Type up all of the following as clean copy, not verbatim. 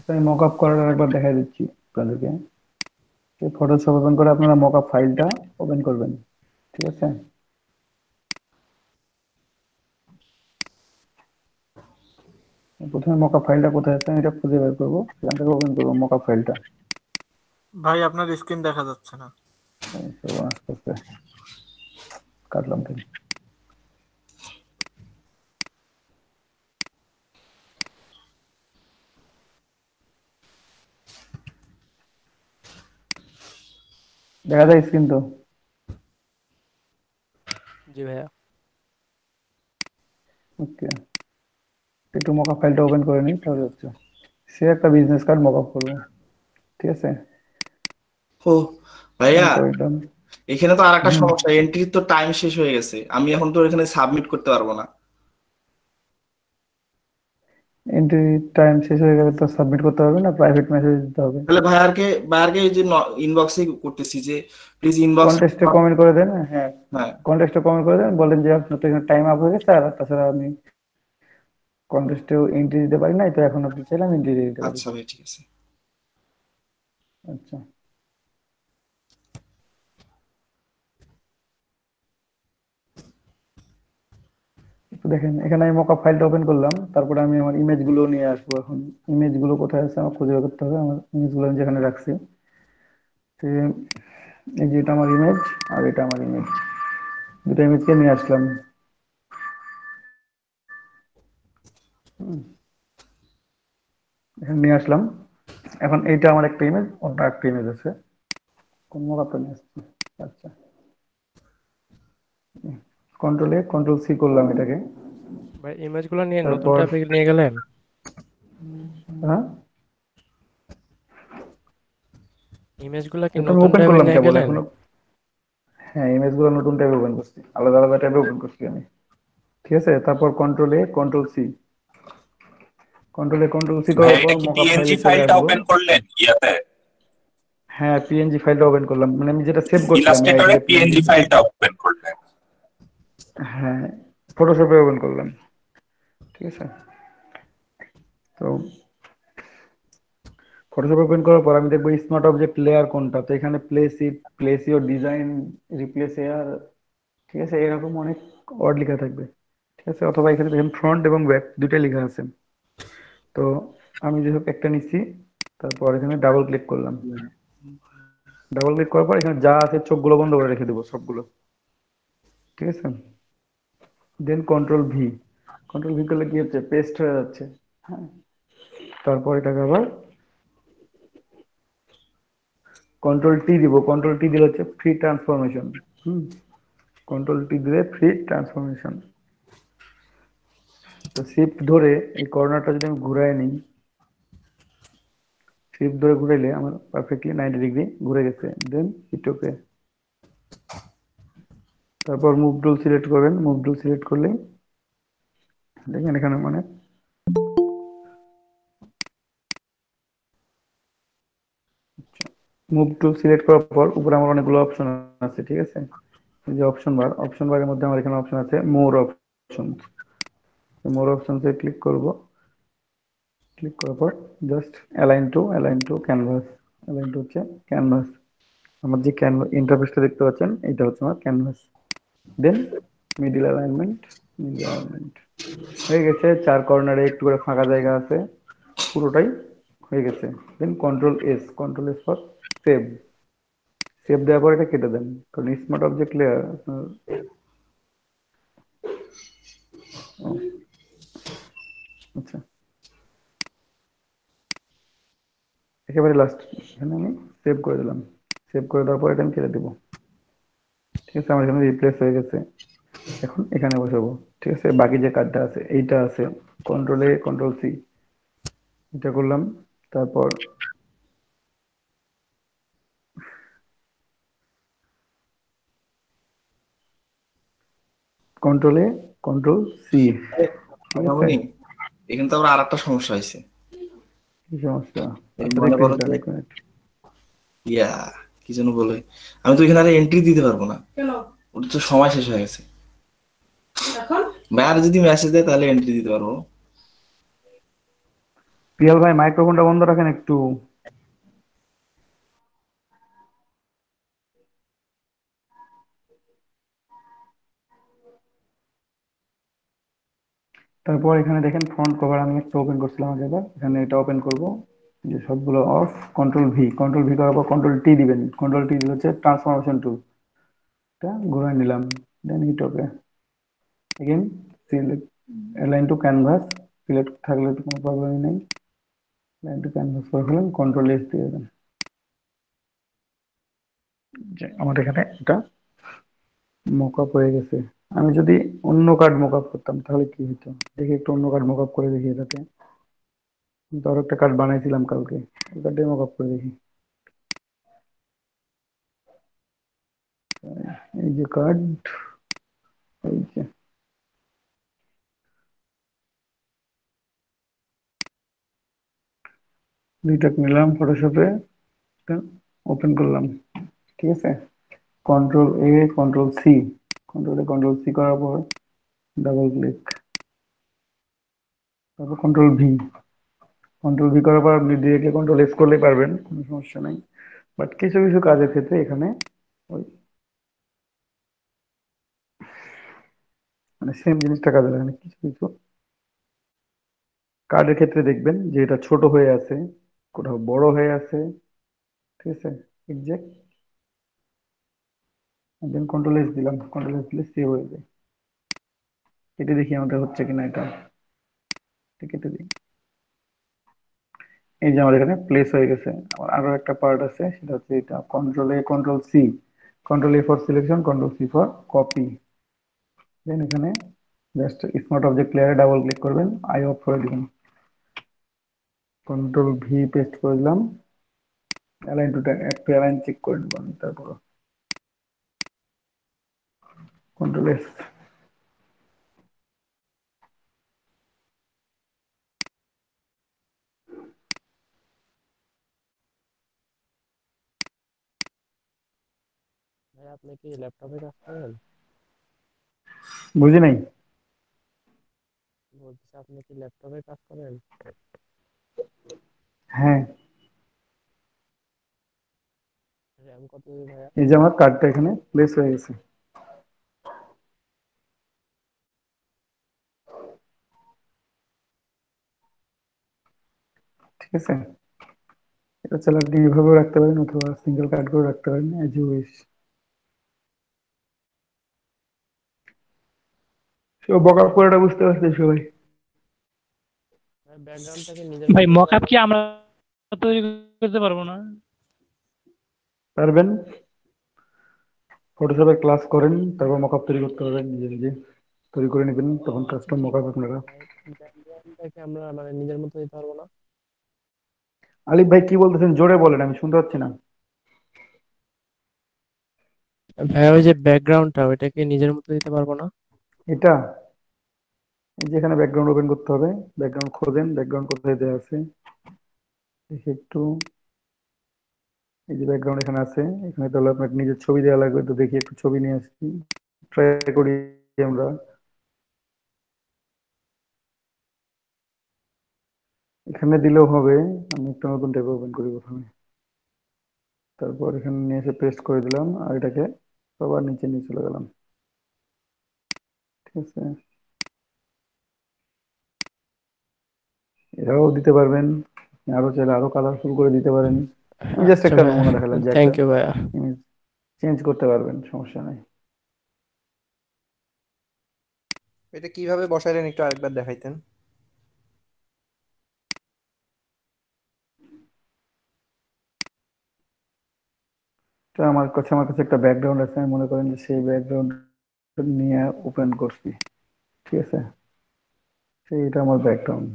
আমি মকআপ করার একবার দেখাই দিচ্ছি আপনাদেরকে। ফটোশপ ওপেন করে আপনারা মকআপ ফাইলটা ওপেন করবেন, ঠিক আছে? প্রথমে মকআপ ফাইলটা কোথায় আছে আমি এটা খুঁজে বের করবো, সেখান থেকে ওপেন করবো মকআপ ফাইলটা। ভাই আপনার স্ক্রিন দেখা যাচ্ছে না। আস্তে আস্তে কাটলাম থেকে। দেখা যায় স্ক্রিন তো? জি ভাইয়া। ওকে, একটু মকআপ ফাইলটা ওপেন করে নিই, তাহলে হচ্ছে সে একটা বিজনেস কার্ড মকআপ করবো, ঠিক আছে? ও ভাইয়া, তারপর এটা এখানে তো আর একটা সমস্যা, এন্ট্রির তো টাইম শেষ হয়ে গেছে, আমি এখন তো এখানে সাবমিট করতে পারবো না। এন্ট্রি টাইম শেষ হয়ে গেলে তো সাবমিট করতে হবে না, প্রাইভেট মেসেজ দিতে হবে। তাহলে ভাইয়ারকে এই যে ইনবক্সে করতেছি যে প্লিজ ইনবক্স। কন্টেস্টে কমেন্ট করে দেন, হ্যাঁ হ্যাঁ কন্টেস্টে কমেন্ট করে দেন, বলেন যে আপনার তো এখানে টাইম আপ হয়ে গেছে, আর তাছাড়া আমি কন্টেস্টেও এন্ট্রি দিতে পারি নাই, তো এখন আপনি চাইলে আমি এন্ট্রি দিয়ে দিতে পারি। আচ্ছা ভাই, ঠিক আছে। আচ্ছা, একটু দেখেন এখানে আমি মকআপ ফাইলটা ওপেন করলাম, তারপরে আমি আমার ইমেজ গুলো নিয়ে আসবো। এখন ইমেজ গুলো কোথায় আছে আমার খুঁজে বের করতে হবে, আমার ইমেজ গুলো আমি যেখানে রাখছি। তো এই যে এটা আমার ইমেজ, আর এটা আমার ইমেজ, দুটো ইমেজকে নিয়ে আসলাম। এখানে নিয়ে আসলাম। এখন এইটা আমার একটা ইমেজ, অন্য একটা ইমেজ আছে, কোন মকআপটা নিয়ে আসছি। আচ্ছা, কন্ট্রোল এ কন্ট্রোল সি করলাম এটাকে। ভাই ইমেজগুলো নিয়ে নতুন তারপর ট্যাবে নিয়ে গেলেন? হ্যাঁ, ইমেজগুলো কি এটা আমি নতুন ওপেন ট্যাবে করলাম নিয়ে কেবল গেলেন? এখনো। হ্যাঁ, ইমেজ গুলো নতুন ট্যাবে ওপেন করছি, আলাদা আলাদা ট্যাবে ওপেন করছি আমি, ঠিক আছে? তারপর control A control C, control A control C ভাই করার পর এটা কি মকআপ পিএনজি ফাইলে চলে ফাইলটা আসবো। ওপেন করলেন ইয়াতে হ্যাঁ, পিএনজি ফাইলটা ওপেন করলাম, মানে আমি যেটা সেভ করছিলাম এআই ইলাস্ট্রেটরে দিয়ে পিএনজি। পিএনজি ফাইলটা ওপেন করলেন? হ্যাঁ, ফটোশপে ওপেন করলাম, ঠিক আছে? তো ফটোশপ ওপেন করার পর আমি দেখবো স্মার্ট অবজেক্ট লেয়ার কোনটা, তো এখানে place it, place your design, replace air, ঠিক আছে? এরকম অনেক ওয়ার্ড লেখা থাকবে, ঠিক আছে? অথবা এখানে দেখেন ফ্রন্ট এবং ব্যাক দুইটাই লেখা আছে। তো আমি যেসব একটা নিচ্ছি, তারপর এখানে ডাবল ক্লিক করলাম। ডাবল ক্লিক করার পর এখানে যা আছে চোখগুলো বন্ধ করে রেখে দেবো সবগুলো, ঠিক আছে? দেন কন্ট্রোল ভি, কন্ট্রোল ভি করলে কি হচ্ছে, পেস্ট হয়ে যাচ্ছে। হ্যাঁ, তারপর এটাকে আবার কন্ট্রোল টি দিব, কন্ট্রোল টি দিলে হচ্ছে ফ্রি ট্রান্সফরমেশন। কন্ট্রোল টি দিলে ফ্রি ট্রান্সফরমেশন। তো শিফট ধরে এই কর্নারটা যদি আমি ঘুরাই নিই, শিফট ধরে ঘুরাইলে আমার পারফেক্টলি 90 ডিগ্রি ঘুরে গেছে। দেন হিট ওকে, তারপর মুভ টুল সিলেক্ট করবেন, মুভ টুল সিলেক্ট করলেই দেখেন এখানে মানে মুভ টুল সিলেক্ট করার পর উপরে আমার অনেকগুলো অপশন আছে, ঠিক আছে? এই যে অপশন বার, অপশন বারের মধ্যে আমার এখানে অপশন আছে মোর অপশন। মোর অপশনসে ক্লিক করব, ক্লিক করার পর just align to canvas, align two হচ্ছে ক্যানভাস। আমার যে ক্যানভাস ইন্টারফেসটা দেখতে পাচ্ছেন, এটা হচ্ছে আমার ক্যানভাস। দেন মিডল অ্যালাইনমেন্ট, মিডল অ্যালাইনমেন্ট হয়ে গেছে। চার কর্নারে একটু করে ফাঁকা জায়গা আছে, পুরোটাই হয়ে গেছে। Then control S for save, save দেওয়ার পর এটা কেটে দেন, কারণ স্মার্ট অবজেক্ট লেয়ার আচ্ছা একেবারে লাস্ট এখানে আমি সেভ করে দিলাম। সেভ করে দেওয়ার পর এটা আমি কেটে দেবো, ঠিক আছে? আমার এখানে রিপ্লেস হয়ে গেছে। এখন এখানে বসাবো, ঠিক আছে? বাকি যে কার্ডটা আছে এইটা আছে, কন্ট্রোল এ কন্ট্রোল সি, এটা করলাম। তারপর কন্ট্রোল এ কন্ট্রোল সি, ঠিক আছে? মামনি, এখানে তো আবার আরেকটা সমস্যা হয়েছে। কি সমস্যা? এই আচ্ছা মনে করো দেখতেছি যে এক মিনিট। ইয়া কি যেন বলে, আমি তো এখানে আর এন্ট্রি দিতে পারবো না, ওটা তো সময় শেষ হয়ে গেছে। ভাই আর যদি মেসেজ দেয় তাহলে এন্ট্রি দিতে পারবো। পিয়াল ভাই মাইক্রোফোনটা বন্ধ রাখেন একটু। তারপর এখানে দেখেন ফ্রন্ট কভার আমি একটা ওপেন করছিলাম আগে, এবার এখানে এটা ওপেন করব, যে সবগুলো অফ, কন্ট্রোল ভি করার পর কন্ট্রোল টি দিবেন। কন্ট্রোল টি দিলে হচ্ছে ট্রান্সফরমেশন টুল, এটা ঘুরাই নিলাম, then hit okay. Again select align to canvas, select থাকলে তো কোনো প্রবলেমই নেই। অ্যালাইন টু ক্যানভাস করে ফেলেন, কন্ট্রোল এস দিয়ে দেবেন। যে আমার এখানে এটা মকআপ হয়ে গেছে। আমি যদি অন্য কার্ড মকআপ করতাম তাহলে কি হতো, দেখি একটু অন্য কার্ড মকআপ করে দেখি এটাতে। কিন্তু আরো একটা কার্ড বানাইছিলাম কালকে, ওই কার্ডে মকআপ করে দেখি। এই যে কার্ড, এই যে দুইটা নিলাম ফটোশপে, ওপেন করলাম, ঠিক আছে। Control A control C, control C করার পর ডাবল ক্লিক, তারপর কন্ট্রোল ভি করার পর আপনি ডিরেক্টলি কন্ট্রোল এস করলেই পারবেন, কোনো সমস্যা নাই। বাট কিছু কিছু কাজের ক্ষেত্রে এখানে ওই মানে সেম জিনিসটা কাজে লাগে না। কিছু কিছু কার্ডের ক্ষেত্রে দেখবেন যে এটা ছোট হয়ে আছে, কোথাও বড় হয়ে আছে, ঠিক আছে। এক্সাক্ট, দেন কন্ট্রোল এস দিলাম, কন্ট্রোল এস দিলে সেভ হয়ে যায়। কেটে দেখি আমাদের হচ্ছে কিনা এটা, কেটে দিই। এই যে আমার এখানে প্লেস হয়ে গেছে। আমার আরো একটা পার্ট আছে, সেটা হচ্ছে এটা control A control C, control A for selection, control C for copy. Then এখানে জাস্ট স্মার্ট অবজেক্ট লেয়ারে ডাবল ক্লিক করবেন, আই অফ করে দিবেন, কন্ট্রোল ভি পেস্ট করে দিলাম, অ্যালাইন টু একটু অ্যালাইন চেক করে নেবেন, তারপর কন্ট্রোল এস। ভাই আপনি কি ল্যাপটপে কাজ করেন? বুঝি নাই। বলতেছি আপনি কি ল্যাপটপে কাজ করেন? হ্যাঁ, র্যাম কত জিবি ভাইয়া? এই যে আমার কার্ডটা এখানে প্লেস হয়ে গেছে, ঠিক আছে। এটা চাইলে আপনি এইভাবেও রাখতে পারেন অথবা সিঙ্গেল কার্ড করে রাখতে পারেন, এজ ইউ উইশ। সব বকা পড়াটা বুঝতে পারছে সবাই। ভাই ব্যাকগ্রাউন্ডটাকে নিজের ভাই মতো দিতে মকআপ পারবো কি না? আমরা তৈরি করতে পারবো না? পারবেন, ফটোশপে ক্লাস করেন, তারপর মকআপ তৈরি করতে পারবেন, নিজে নিজে তৈরি করে নেবেন, ও তখন আচ্ছা কাস্টম ঠিক মকআপ আছে আপনারা। ভাই, ব্যাকগ্রাউন্ডটাকে আমরা মানে নিজের মতো দিতে পারবো না? আলিফ ভাই কি বলতেছেন জোরে বলেন, আমি শুনতে পাচ্ছি না। ভাইয়া ওই যে ব্যাকগ্রাউন্ডটা ওইটাকে নিজের মতো দিতে পারবো না? এটা এই যে এখানে ব্যাকগ্রাউন্ড ওপেন করতে হবে, ব্যাকগ্রাউন্ড খোঁজেন, ব্যাকগ্রাউন্ড কোথায় দেওয়া আছে দেখি একটু। এই যে ব্যাকগ্রাউন্ড এখানে আছে, এখানে তাহলে আপনার নিজের ছবি দেওয়া লাগবে, তো দেখি একটু ছবি নিয়ে আসছি, ট্রাই করি আমরা। এখানে দিলেও হবে, আমি একটা নতুন ট্যাব ওপেন করি প্রথমে, তারপর এখানে নিয়ে এসে পেস্ট করে দিলাম, আর এটাকে সবার নিচে নিয়ে চলে গেলাম, ঠিক আছে। এটাও দিতে পারবেন, আরো চাইলে আরো কালারফুল করে দিতে পারেন। আমি জাস্ট আচ্ছা একটা ভাইয়া, নমুনা দেখালাম যে একটা থ্যাংক ইউ ভাইয়া। ইমেজ চেঞ্জ করতে পারবেন, সমস্যা নাই। এটা কিভাবে বসাইলেন একটু আরেকবার দেখাইতেন। তো আমার কাছে একটা ব্যাকগ্রাউন্ড আছে, আমি মনে করেন যে সেই ব্যাকগ্রাউন্ড নিয়ে ওপেন করছি, ঠিক আছে। এটা আমার ব্যাকগ্রাউন্ড,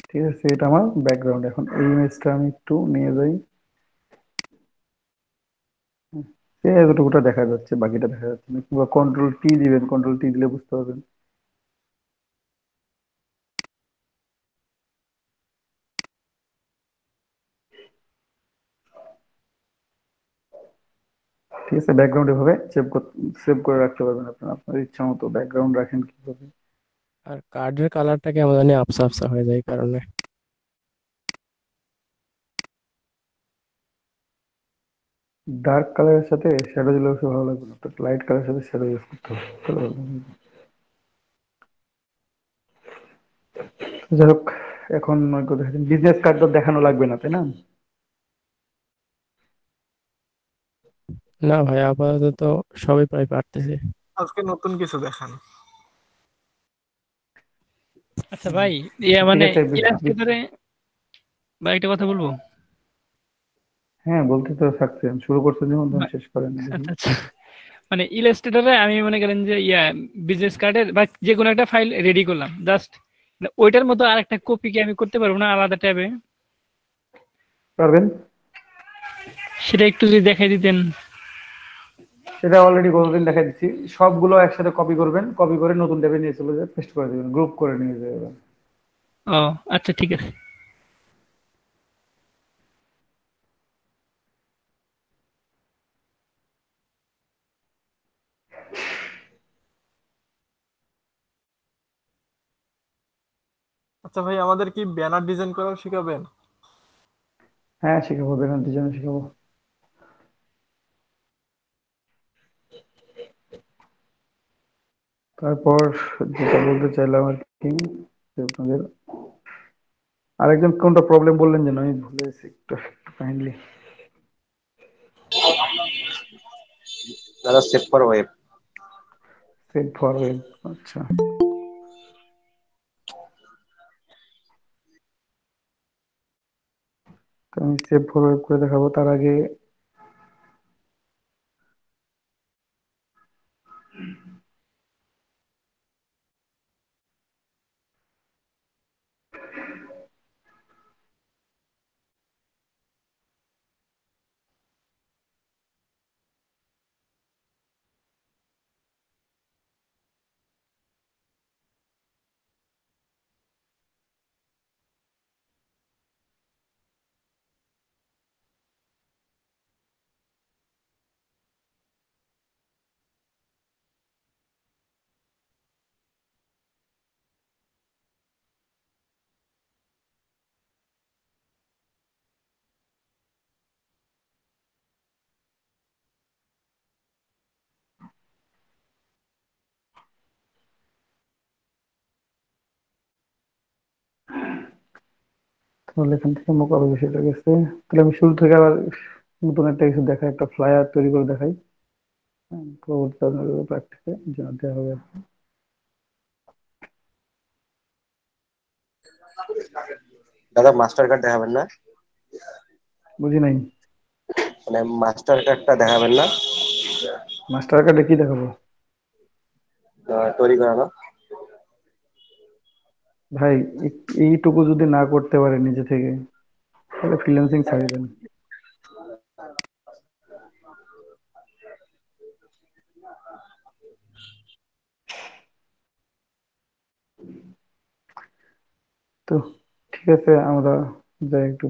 ঠিক আছে, এটা আমার ব্যাকগ্রাউন্ড। এখন এই ইমেজটা আমি একটু নিয়ে যাই, এতটুকুটা দেখা যাচ্ছে, বাকিটা দেখা যাচ্ছে না, কিংবা কন্ট্রোল টি দিবেন, কন্ট্রোল টি দিলে বুঝতে পারবেন। ঠিক আছে, ব্যাকগ্রাউন্ড এভাবে সেভ করে রাখতে পারবেন আপনার আপনার ইচ্ছা মতো ব্যাকগ্রাউন্ড রাখেন কিভাবে। আর কার্ডের কালারটা কেমন জানি আবসা আবসা হয়ে যায় এই কারণে। ডার্ক কালারের সাথে শ্যাডো দিলে অবশ্য ভালো লাগবে না, তো লাইট কালারের সাথে শ্যাডো ইউজ করতে হবে, তাহলে ভালো লাগবে। যাই হোক, এখন বিজনেস কার্ড তো দেখানো লাগবে না, তাই না? না ভাই, আপাতত সবই প্রায় পারতেছে। আজকে নতুন কিছু দেখান। আচ্ছা ভাই, ইয়ে ঠিক মানে আছে, ইলাস্ট্রেটরে ভাই একটা কথা বলবো। হ্যাঁ বলতে তো থাকছেন, শুরু করছেন যখন তখন ভা- শেষ করেন দেখি। আচ্ছা আচ্ছা, মানে ইলাস্ট্রেটরে আমি মনে করেন যে বিজনেস কার্ডের বা যে কোনো একটা ফাইল রেডি করলাম, জাস্ট ওইটার মতো আর একটা কপি কি আমি করতে পারবো না আলাদা ট্যাবে? পারবেন। সেটা একটু যদি দেখাই দিতেন। সেটা অলরেডি গতদিন দেখা দিচ্ছি, সবগুলো একসাথে কপি করবেন, কপি করে নতুন ট্যাবে নিয়ে চলে যাবে, পেস্ট করে দেবেন, গ্রুপ করে নিয়ে যাবেন। ও আচ্ছা, ঠিক আছে। আচ্ছা ভাই, আমাদের কি ব্যানার ডিজাইন করাও শিখাবেন? হ্যাঁ শিখাবো, ব্যানার ডিজাইন শিখাবো। তারপর যেটা বলতে চাইলাম আর কি, যে আপনাদের আরেকজন কোনটা প্রবলেম বললেন যেন, আমি ভুলে গেছি, একটু কাইন্ডলি। দাদা save for web. Save forward, আচ্ছা। তো আমি সেভ ফরওয়ার্ড করে দেখাবো, তার আগে তাহলে এখান থেকে মোকাবে বিষয়টা গেছে। তাহলে আমি শুরু থেকে আবার নতুন একটা কিছু দেখাই, একটা ফ্লায়ার তৈরি করে দেখাই। হ্যাঁ, পরবর্তীতে আপনাদের প্র্যাকটিসে জানাতে হবে। দাদা মাস্টার কার্ড দেখাবেন না? বুঝি নাই। মানে মাস্টার কার্ডটা দেখাবেন না? মাস্টার কার্ডে কি দেখাবো? তৈরি করানো। ভাই এইটুকু যদি না করতে পারে নিজে থেকে, তাহলে ফ্রিল্যান্সিং ছাড়ি দেন। তো ঠিক আছে, আমরা যাই একটু।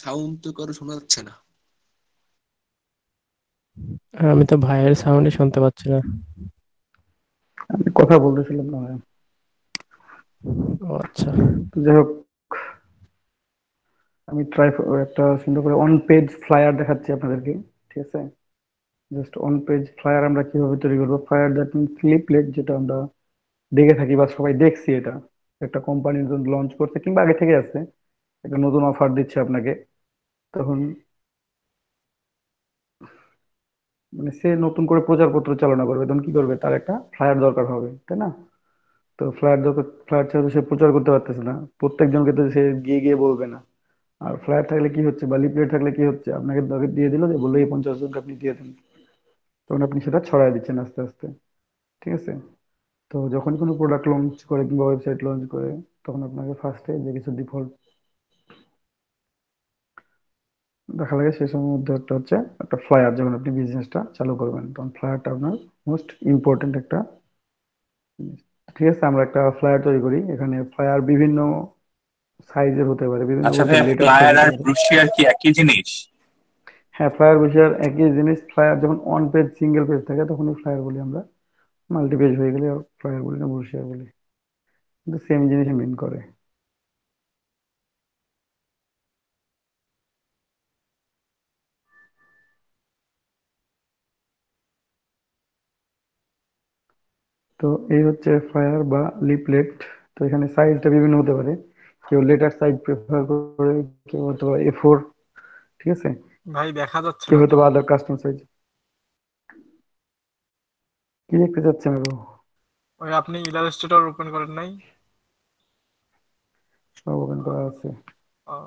সাউন্ড তো কারো শোনা যাচ্ছে না। আমি তো ভাইয়ের সাউন্ডই শুনতে পাচ্ছি না। আমি কথা বলতেছিলাম না ভাই। ও আচ্ছা। তো যাই হোক, আমি একটা সুন্দর করে অন পেজ ফ্লায়ার দেখাচ্ছি আপনাদেরকে, ঠিক আছে? জাস্ট অন পেজ ফ্লায়ার আমরা কিভাবে তৈরি করবো। ফ্লায়ার দ্যাট মিনস লিফলেট, যেটা আমরা দেখে থাকি বা সবাই দেখছি। এটা একটা কোম্পানি লঞ্চ করছে কিংবা আগে থেকে আছে, একটা নতুন অফার দিচ্ছে আপনাকে, তখন মানে সে নতুন করে প্রচারপত্র চালনা করবে, তখন কি করবে, তার একটা ফ্লায়ার দরকার হবে, তাই না? তো ফ্লায়ার দরকার, ফ্লায়ার ছাড়া তো সে প্রচার করতে পারতেছে না, প্রত্যেকজনকে তো সে গিয়ে গিয়ে বলবে না। আর ফ্লায়ার থাকলে কি হচ্ছে বা লিফলেট থাকলে কি হচ্ছে, আপনাকে দরকার দিয়ে দিল যে বললো এই 50 জনকে আপনি দিয়ে দেন, তখন আপনি সেটা ছড়াই দিচ্ছেন আস্তে আস্তে, ঠিক আছে? তো যখন কোনো প্রোডাক্ট লঞ্চ করে কিংবা ওয়েবসাইট লঞ্চ করে, তখন আপনাকে ফার্স্টে যে কিছু ডিফল্ট দেখা লাগে সেই সময়ের মধ্যে একটা হচ্ছে একটা ফ্লায়ার। যখন আপনি বিজনেসটা চালু করবেন, তখন ফ্লায়ারটা আপনার মোস্ট ইম্পর্টেন্ট একটা জিনিস। ঠিক আছে, আমরা একটা ফ্লায়ার তৈরি করি। এখানে ফ্লায়ার বিভিন্ন সাইজের হতে পারে, বিভিন্ন আচ্ছা বলতে ভাইয়া, লেটার সাইজ ফ্লায়ার হতে আর পারে। ব্রুশিয়ার কি একই জিনিস? হ্যাঁ, ফ্লায়ার ব্রোশার একই জিনিস। ফ্লায়ার যখন অন পেজ সিঙ্গেল পেজ থাকে তখন ফ্লায়ার বলি আমরা, মাল্টি পেজ হয়ে গেলে ফ্লায়ার বলি না ব্রোশার বলি, কিন্তু সেম জিনিসই মিন করে। তো এই হচ্ছে ফ্লায়ার বা লিফলেট। তো এখানে সাইজটা বিভিন্ন হতে পারে, কেউ লেটার সাইজ প্রেফার করে, কেউ হয়তো A4, ঠিক আছে, ভাই দেখা যাচ্ছে কেউ না হয়তো তো। আদার কাস্টম সাইজ। কি দেখতে চাচ্ছেন আরো? ওই আপনি ইলাস্ট্রেটর ওপেন করেন নাই? সব ওপেন করা আছে। ও,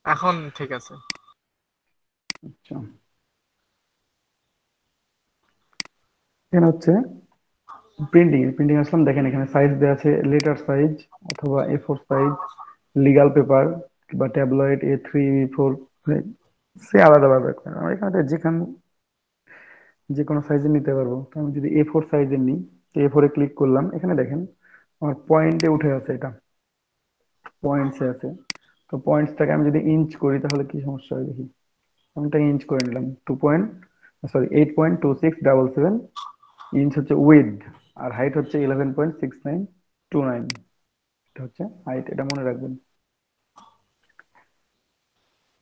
এখন ঠিক আছে। আচ্ছা, এখানে হচ্ছে প্রিন্টিং। প্রিন্টিং আসলাম, দেখেন এখানে সাইজ দেওয়া আছে লেটার সাইজ অথবা A4 সাইজ, লিগাল পেপার বা ট্যাবলয়েড A3 A4, সে আলাদা আলাদা করে। আমরা এখানে যে কোনো সাইজের নিতে পারবো। তো আমি যদি A4 সাইজের নিই, A4 এ ক্লিক করলাম, এখানে দেখেন আমার পয়েন্টে উঠে আছে, এটা পয়েন্টসে আছে। তো পয়েন্টসটাকে আমি যদি ইঞ্চ করি তাহলে কি সমস্যা হয় দেখি। আমি এটা ইঞ্চ করে নিলাম, 8.2677 ইঞ্চ হচ্ছে উইড, আর হাইট হচ্ছে 11.6929। এটা হচ্ছে হাইট, এটা মনে রাখবেন।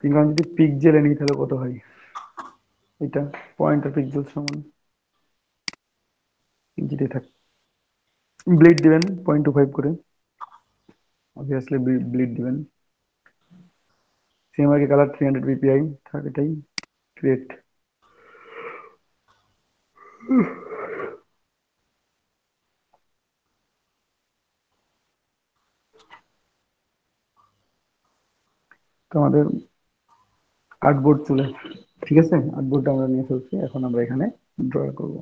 কিংবা আমি যদি পিক্সেলে নিই তাহলে কত হয়, এটা পয়েন্টার পিক্সেল সমান ইঞ্চিতে থাক। ব্লিড দিবেন 0.25 করে, অবভিয়াসলি ব্লিড দিবেন। সিএমআরকে কালার 300 পিপিআই থাক, এটাই ক্রিয়েট। তো আমাদের আর্টবোর্ড চলে, ঠিক আছে, আর্টবোর্ডটা আমরা নিয়ে ফেলছি। এখন আমরা এখানে ড্র করব।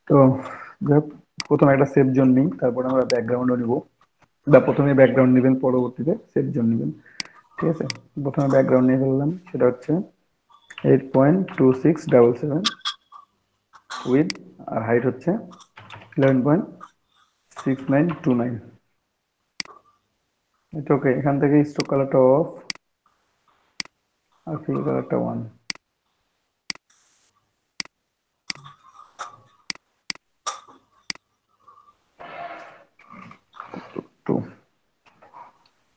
তো যাই হোক, প্রথমে একটা সেভ জোন নিই, তারপর আমরা ব্যাকগ্রাউন্ডও নিব, বা প্রথমে ব্যাকগ্রাউন্ড নেবেন পরবর্তীতে সেভ জোন নেবেন, ঠিক আছে? প্রথমে ব্যাকগ্রাউন্ড নিয়ে ফেললাম, সেটা হচ্ছে 8.2677 উইথ, আর হাইট হচ্ছে 11.6929। এটা ওকে। এখান থেকে স্ট্রোক কালারটা অফ আর ফিল কালারটা 1। টু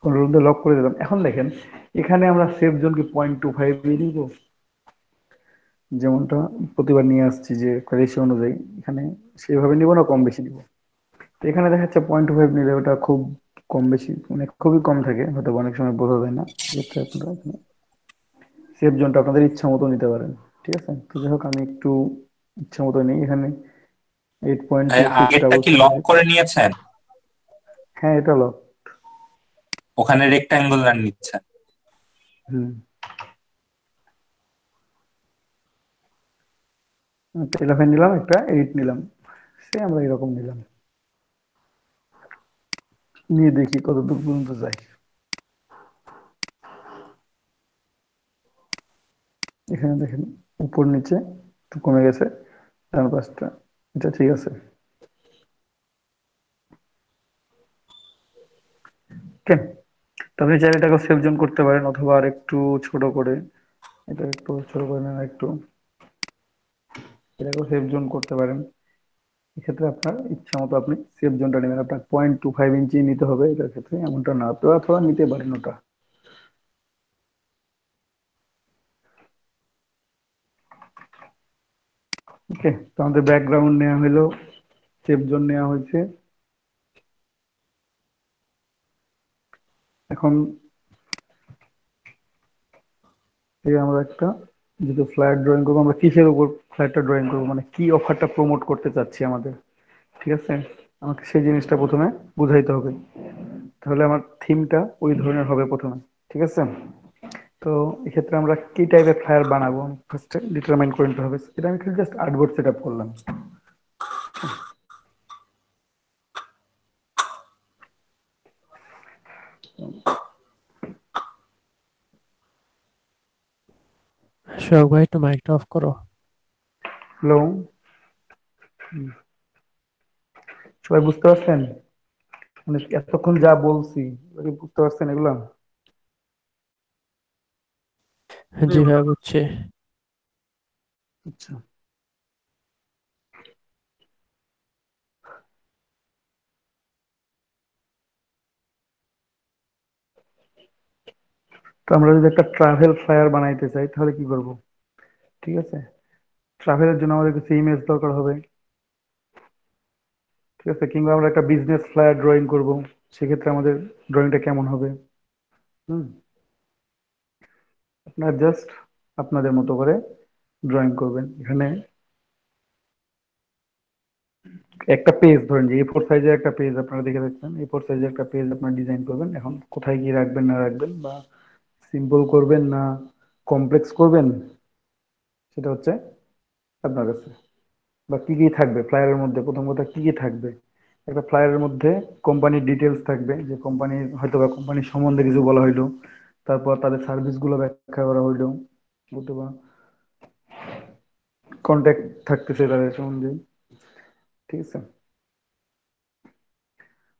কন্ট্রোল দিয়ে লক করে দিলাম। এখন দেখেন এখানে আমরা সেভ জোনকে 0.25 দিয়ে দিব, যেমনটা প্রতিবার নিয়ে আসছি যে রেশিও অনুযায়ী। এখানে সেভাবে নিব না কম বেশি নিব। তো এখানে দেখা যাচ্ছে 0.25 নিলে ওটা খুব কম বেশি, মানে খুবই কম থাকে, হয়তো অনেক সময় বোঝা যায় না। সেক্ষেত্রে আপনারা এখানে সেভ জোনটা আপনাদের ইচ্ছা মতো নিতে পারেন, ঠিক আছে? তো যাই হোক, আমি একটু ইচ্ছা মতো নিই এখানে এইট পয়েন্ট টু সিক্স আগেরটা ডাবল কি লক সেভেন করে নিয়েছেন? হ্যাঁ, এটা লক। ওখানে রেক্টাঙ্গুলার নিচ্ছেন? হুম, 11 নিলাম, একটা 8 নিলাম, সে আমরা এরকম নিলাম, নিয়ে দেখি কত দূর পর্যন্ত যায়। এখানে দেখেন উপর নিচে একটু কমে গেছে, ডান পাশটা, এটা ঠিক আছে। ওকে, তো আপনি চাইলে এটাকে সেভ জোন করতে পারেন, অথবা আর একটু ছোট করে, এটা একটু ছোট করে নেন একটু, এটাকেও সেভ জোন করতে পারেন। এক্ষেত্রে আপনার ইচ্ছা মতো আপনি সেভ জোনটা নেবেন। আপনার 0.25 ইঞ্চি নিতে হবে এটার ক্ষেত্রে, এমনটা না তো, অথবা নিতে পারেন ওটা। ওকে, তো আমাদের ব্যাকগ্রাউন্ড নেওয়া হলো, সেভ জোন নেওয়া হয়েছে। এখন এই আমরা একটা, যেহেতু ফ্ল্যাট ড্রয়িং করবো, আমরা কিসের উপর ফ্ল্যাটটা ড্রয়িং করবো, মানে কি অফারটা প্রমোট করতে চাচ্ছি আমাদের, ঠিক আছে, আমাকে সেই জিনিসটা প্রথমে বুঝাইতে হবে। তাহলে আমার থিমটা ওই ধরনের হবে প্রথমে, ঠিক আছে। তো এক্ষেত্রে আমরা কি টাইপের ফ্লায়ার বানাবো ফার্স্টে ডিটারমাইন করে নিতে হবে। এটা আমি জাস্ট আর্টবোর্ড সেট আপ করলাম। সোহাগ ভাই একটু মাইকটা অফ করো। হ্যালো, সবাই বুঝতে পারছেন? মানে এতক্ষণ যা বলছি বুঝতে পারছেন এগুলা? জি ভাই বুঝছি। আচ্ছা, তো আমরা যদি একটা ট্রাভেল ফ্লায়ার বানাইতে চাই তাহলে কি করব? ঠিক আছে, ট্রাভেলের জন্য আমাদের কিছু ইমেজ দরকার হবে, ঠিক আছে, কিংবা আমরা একটা বিজনেস ফ্লায়ার ড্রয়িং করব, সেক্ষেত্রে আমাদের ড্রয়িংটা কেমন হবে? হুম, আপনারা জাস্ট আপনাদের মতো করে ড্রয়িং করবেন। এখানে একটা পেজ ধরেন যে A4 সাইজের একটা পেজ আপনারা দেখে রাখছেন, A4 সাইজের একটা পেজ আপনারা ডিজাইন করবেন। এখন কোথায় কি রাখবেন না রাখবেন, বা সিম্পল করবেন না কমপ্লেক্স করবেন, সেটা হচ্ছে আপনার কাছে। বা কি কি থাকবে ফ্লায়ারের মধ্যে, প্রথম কথা কি কি থাকবে। একটা ফ্লায়ারের মধ্যে কোম্পানির ডিটেলস থাকবে, যে কোম্পানির হয়তো বা কোম্পানির সম্বন্ধে কিছু বলা হইলো, তারপর তাদের সার্ভিস গুলো ব্যাখ্যা করা হইলো, অথবা কন্ট্যাক্ট থাকতেছে তাদের সম্বন্ধে, ঠিক আছে।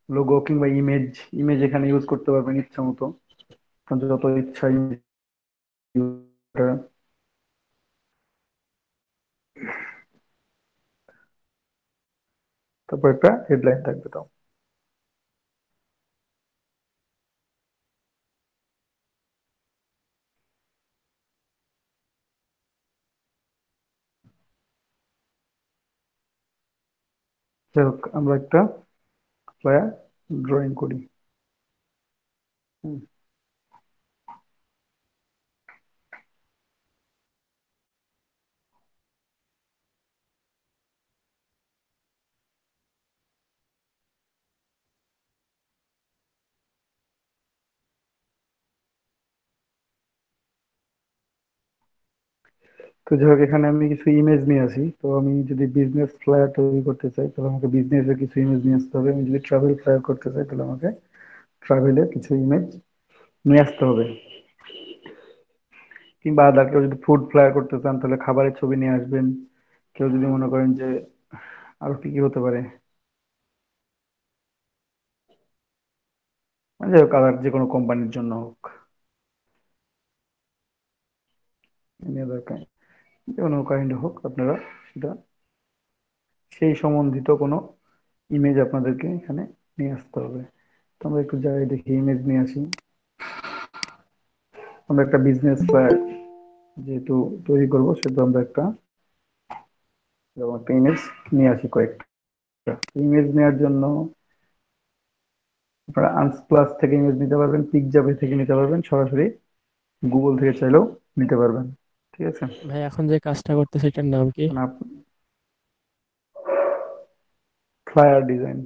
লোগো কিংবা ইমেজ, ইমেজ এখানে ইউজ করতে পারবেন ইচ্ছা মতো, আপনার যত ইচ্ছা image use করা। তারপর একটা হেডলাইন থাকবে তাও। যাই হোক, আমরা একটা ফ্লায়ার ড্রয়িং করি। হুম, তো যাই হোক, এখানে আমি কিছু ইমেজ নিয়ে আসি। তো আমি যদি বিজনেস ফ্লায়ার তৈরি করতে চাই তাহলে আমাকে বিজনেসের কিছু ইমেজ নিয়ে আসতে হবে। আমি যদি ট্রাভেল ফ্লায়ার করতে চাই তাহলে আমাকে ট্রাভেলের কিছু ইমেজ নিয়ে আসতে হবে। কিংবা আদার কেউ যদি ফুড ফ্লায়ার করতে চান তাহলে খাবারের ছবি নিয়ে আসবেন। কেউ যদি মনে করেন যে আরো কি কি হতে পারে, মানে যাই হোক আদার যে কোনো কোম্পানির জন্য হোক, নিয়ে দরকার যে কোনো কাইন্ড হোক, আপনারা সেটা সেই সম্বন্ধিত কোনো ইমেজ আপনাদেরকে এখানে নিয়ে আসতে হবে। তো আমরা একটু যাই দেখি, ইমেজ নিয়ে আসি। আমরা একটা বিজনেস ফ্লায়ার যেহেতু তৈরি করব, সেহেতু আমরা একটা যেমন একটা ইমেজ নিয়ে আসি কয়েকটা। ইমেজ নেওয়ার জন্য আপনারা আনস্প্লাস থেকে ইমেজ নিতে পারবেন, পিকজাবে থেকে নিতে পারবেন, সরাসরি গুগল থেকে চাইলেও নিতে পারবেন, ঠিক আছে। ভাই এখন যে কাজটা করতেছে এটার নাম কি? মানে ফ্লায়ার ডিজাইন।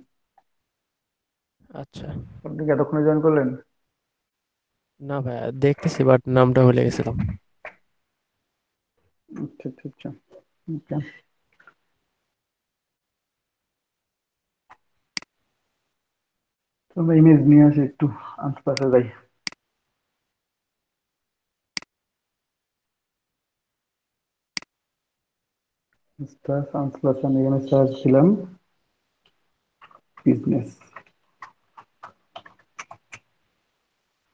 আচ্ছা। আপনি কি এতক্ষণে জয়েন করলেন? না ভাই দেখতেছি বাট নামটা ভুলে গেছিলাম। আচ্ছা আচ্ছা আচ্ছা, ওকে। তো আমরা ইমেজ নিয়ে আসি, একটু আনস্প্লাসে যাই। আনস্প্লাস আমি এখানে সার্চ দিলাম বিজনেস,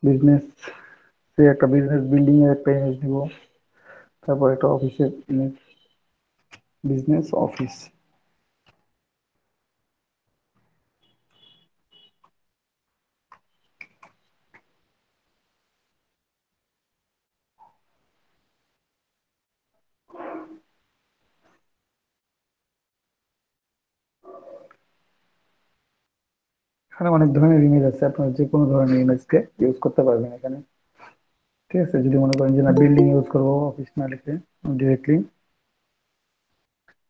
বিজনেস, একটা বিজনেস বিল্ডিং এর একটা ইমেজ দিব, তারপর একটা অফিসের ইমেজ, বিজনেস অফিস। এখানে অনেক ধরনের ইমেজ আছে, আপনার যে কোনো ধরনের ইমেজকে ইউজ করতে পারবেন এখানে। ঠিক আছে, যদি মনে করেন যে না বিল্ডিং ইউজ করবো অফিস না লিখে ডিরেক্টলি,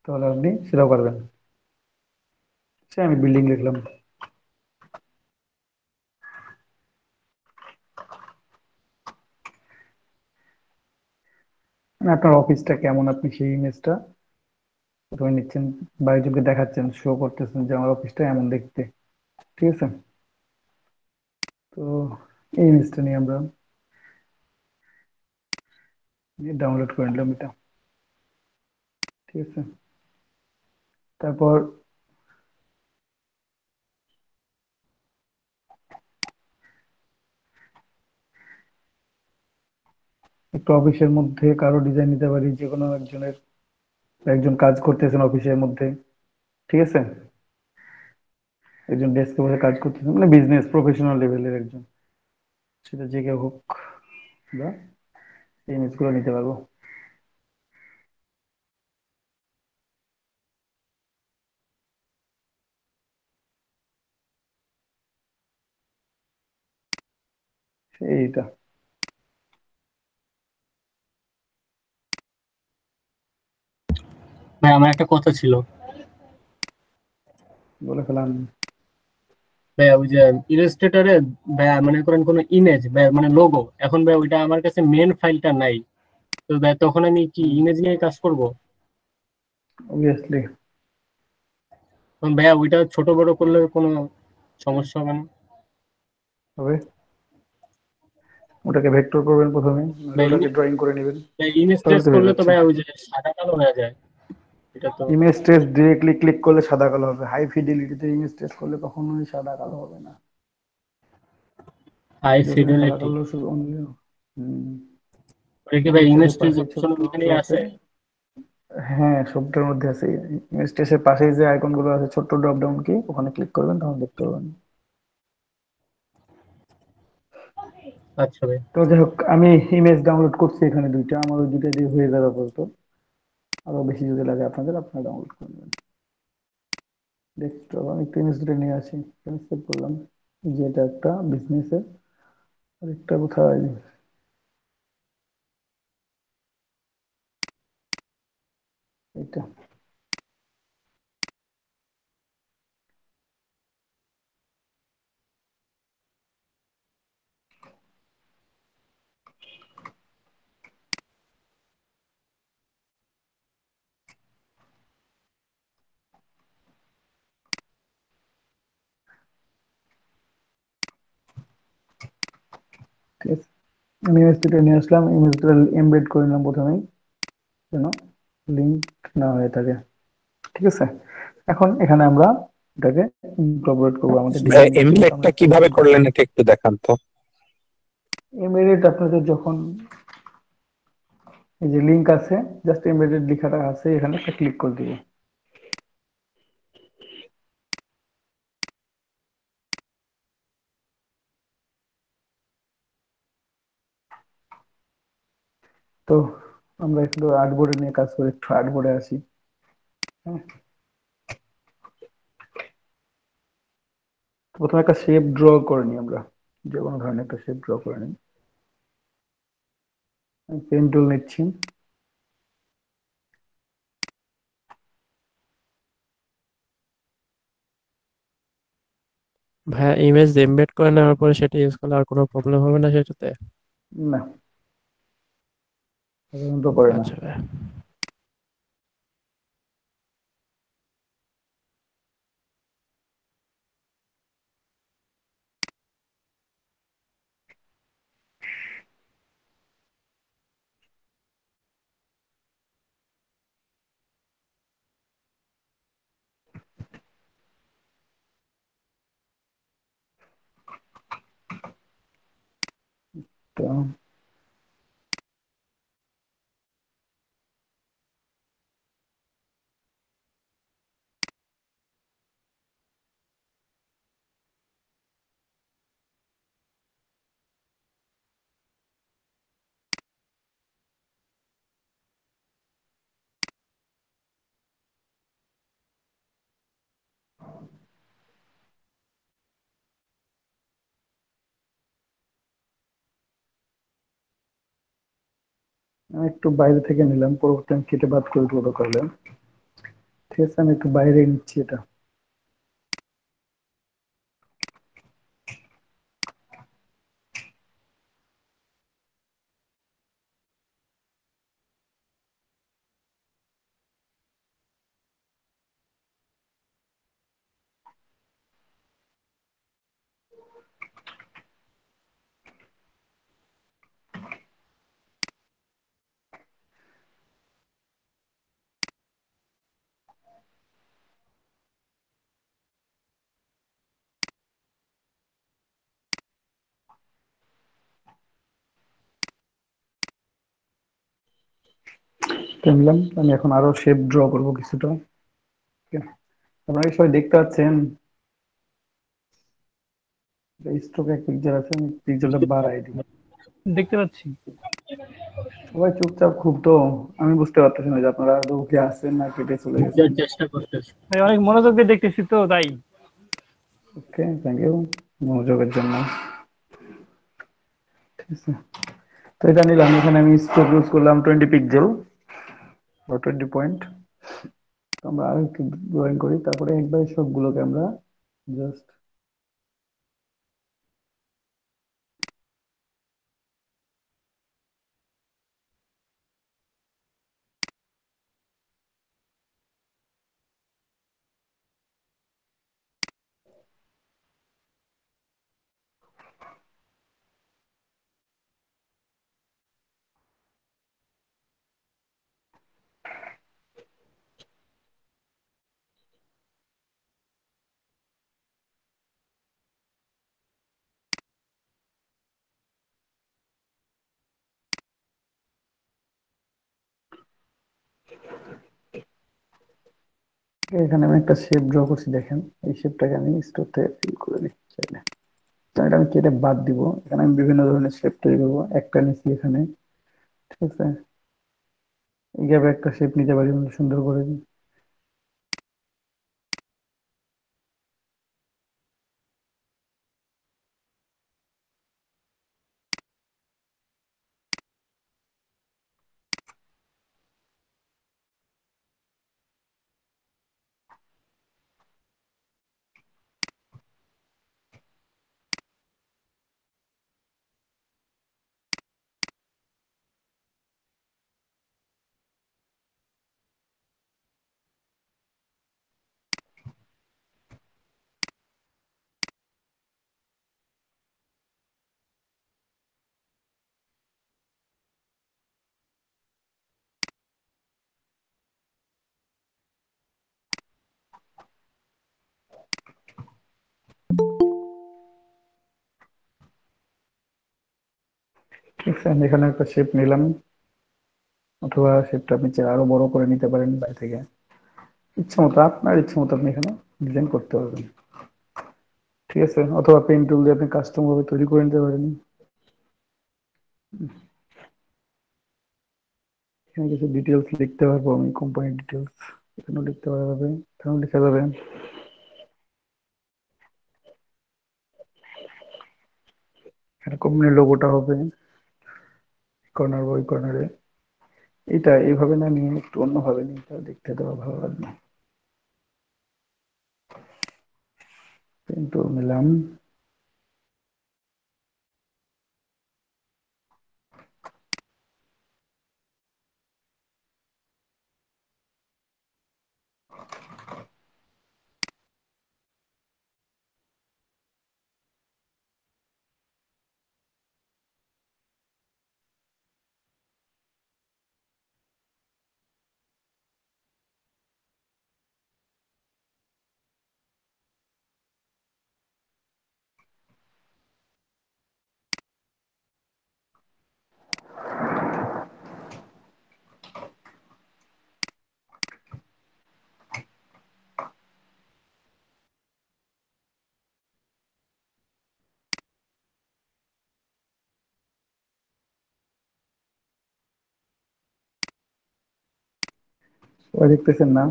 তাহলে আপনি সেটাও পারবেন। সে আমি বিল্ডিং লিখলাম। মানে আপনার অফিসটা কেমন, আপনি সেই ইমেজটা প্রথমে নিচ্ছেন, বাড়িজনকে দেখাচ্ছেন, শো করতেছেন যে আমার অফিসটা এমন দেখতে। ঠিক আছে, তো এই ইমেজটা নিয়ে আমরা ডাউনলোড করে নিলাম এটা। ঠিক আছে, তারপর একটা অফিসের মধ্যে কারো ডিজাইন নিতে পারি, যে কোনো একজনের, একজন কাজ করতেছেন অফিসের মধ্যে। ঠিক আছে, একজন ডেস্কে বসে কাজ করতেছেন, মানে বিজনেস প্রফেশনাল লেভেলের একজন, সেটা যে কেউ হোক, আমরা এই ইমেজগুলো নিতে পারবো। এইটা ভাই আমার একটা কথা ছিল। বলে ফেলাম। ভাই ওই যে ইলাস্ট্রেটরে ভাই মনে করেন কোনো ইমেজ ভাই মানে লোগো, এখন ভাই ওইটা আমার কাছে মেন ফাইলটা নাই, তো ভাই তখন আমি কি ইমেজ নিয়ে কাজ করব? অবভিয়াসলি তখন ভাইয়া ওইটা ছোট বড় করলে কোনো সমস্যা হবে না? হবে, ওটাকে ভেক্টর করবেন প্রথমে, ভাই ওটাকে ড্রয়িং করে নেবেন, ইমেজ তাহলে ট্রেস তো হয়ে করলে তো যাচ্ছে। ভাই ওই যে সাদা কালো হয়ে যায়, এটা তো। ইমেজ টেস্ট ডিরেক্টলি ক্লিক করলে সাদা কালো হবে, হাই ফিডিলিটিতে ইমেজ টেস্ট করলে কখনোই সাদা কালো হবে না। হাই যেখানে সাদা ফিডিলিটি, কালো শুধু অনলি ওটা কি ভাই ইমেজ ইমেজ টেস্টের ট্রেস পাশে অপশন ছোট্ট ওখানেই ড্রপে, আছে? হ্যাঁ সবটার মধ্যে আছে। ইমেজ টেস্টের পাশে যে আইকন গুলো আছে ছোট্ট ড্রপ ডাউন কি, ওখানে ক্লিক করবেন, তখন দেখতে পাবেন। আচ্ছা ভাই। তো যাই হোক, আমি ইমেজ ডাউনলোড করছি এখানে দুইটা, আমার ওই দুইটা দিয়ে হয়ে যাবে আপাতত। আরো বেশি যদি লাগে আপনাদের, আপনারা ডাউনলোড করে নেবেন। ডেস্কটপ আমি একটু ইমেজ দুটো নিয়ে আসি, সেভ করলাম। যেটা একটা বিজনেসের, আরেকটা কোথায়, এটা। ঠিক আছে, আমি ইমেজ দুটো নিয়ে আসলাম, ইমেজ দুটো এমবেড করে নিলাম প্রথমেই, যেন লিঙ্ক না হয়ে থাকে। ঠিক আছে, এখন এখানে আমরা এটাকে ইনকর্পোরেট করবো আমাদের ডিজাইনের সাথে, তো আমরা এমলেটটা একটা কিভাবে লিঙ্ক, করলেন এটা একটু দেখান তো। এমবেডেড আপনাদের যখন এই যে লিঙ্ক আছে, জাস্ট এমবেডেড লেখাটা আছে এখানে, একটা ক্লিক করে দিব। তো আমরা একটু আর্টবোর্ডে নিয়ে কাজ করি, একটু আর্টবোর্ডে আসি। হ্যাঁ, প্রথমে একটা শেপ ড্র করে নিই আমরা, যে কোনো ধরনের একটা শেপ ড্র করে নিই। পেন টুল নিচ্ছি। ভাইয়া ইমেজ এমবেড করে নেওয়ার পরে সেটা ইউজ করলে আর কোনো প্রবলেম হবে না সেটাতে? না, সাধারণত করে না। আচ্ছা ভাইয়া। তো আমি একটু বাইরে থেকে নিলাম, পরবর্তী আমি কেটে বাদ করে দেবো করলে। ঠিক আছে, আমি একটু বাইরে নিচ্ছি এটা। নিলাম, আমি এখন আরো শেপ ড্র করবো কিছুটা। আপনারা কি সবাই দেখতে পাচ্ছেন? স্ট্রোক এক পিকচার আছে, আমি পিকচারটা বাড়াই দিই। দেখতে পাচ্ছি। সবাই চুপচাপ খুব, তো আমি বুঝতে পারতেছি না যে আপনারা আদৌ কি আছেন না কেটে চলে গেছেন। বুঝার চেষ্টা করতেছি। ভাই অনেক মনোযোগ দিয়ে দেখতেছি তো তাই। ওকে, থ্যাংক ইউ মনোযোগের জন্য। ঠিক আছে, তো এটা নিলাম, এখানে আমি স্ট্রোক ইউজ করলাম 20 পিক্সেল বা 20 পয়েন্ট। আমরা আর একটু ড্রয়িং করি, তারপরে একবারে সবগুলোকে আমরা জাস্ট এখানে আমি একটা শেপ ড্র করছি, দেখেন এই শেপটাকে আমি স্টোর থেকে ফিল করে দিই চাইলে। তো এটা আমি কেটে বাদ দিব, এখানে আমি বিভিন্ন ধরনের শেপ তৈরি করবো। একটা নিচ্ছি এখানে, ঠিক আছে, এইভাবে একটা শেপ নিতে পারি সুন্দর করে। ঠিক আছে, আমি এখানে একটা শেপ নিলাম, অথবা শেপটা আপনি চাইলে আরো বড় করে নিতে পারেন বাইরে থেকে। ইচ্ছা মতো, আপনার ইচ্ছা মতো আপনি এখানে ডিজাইন করতে পারবেন। ঠিক আছে, অথবা পেন টুল দিয়ে আপনি কাস্টম ভাবে তৈরি করে নিতে পারেন। এখানে কিছু ডিটেলস লিখতে পারবো আমি, কোম্পানির ডিটেলস এখানেও লিখতে পারা যাবে, এখানেও লেখা যাবে। এখানে কোম্পানির লোগোটা হবে কর্নার বা ওই কর্নারে। এটা এইভাবে না নিয়ে একটু অন্যভাবে নিয়ে তাহলে দেখতে দেওয়া ভালো লাগবে। পেন টুল নিলাম, সবাই দেখতেছেন না?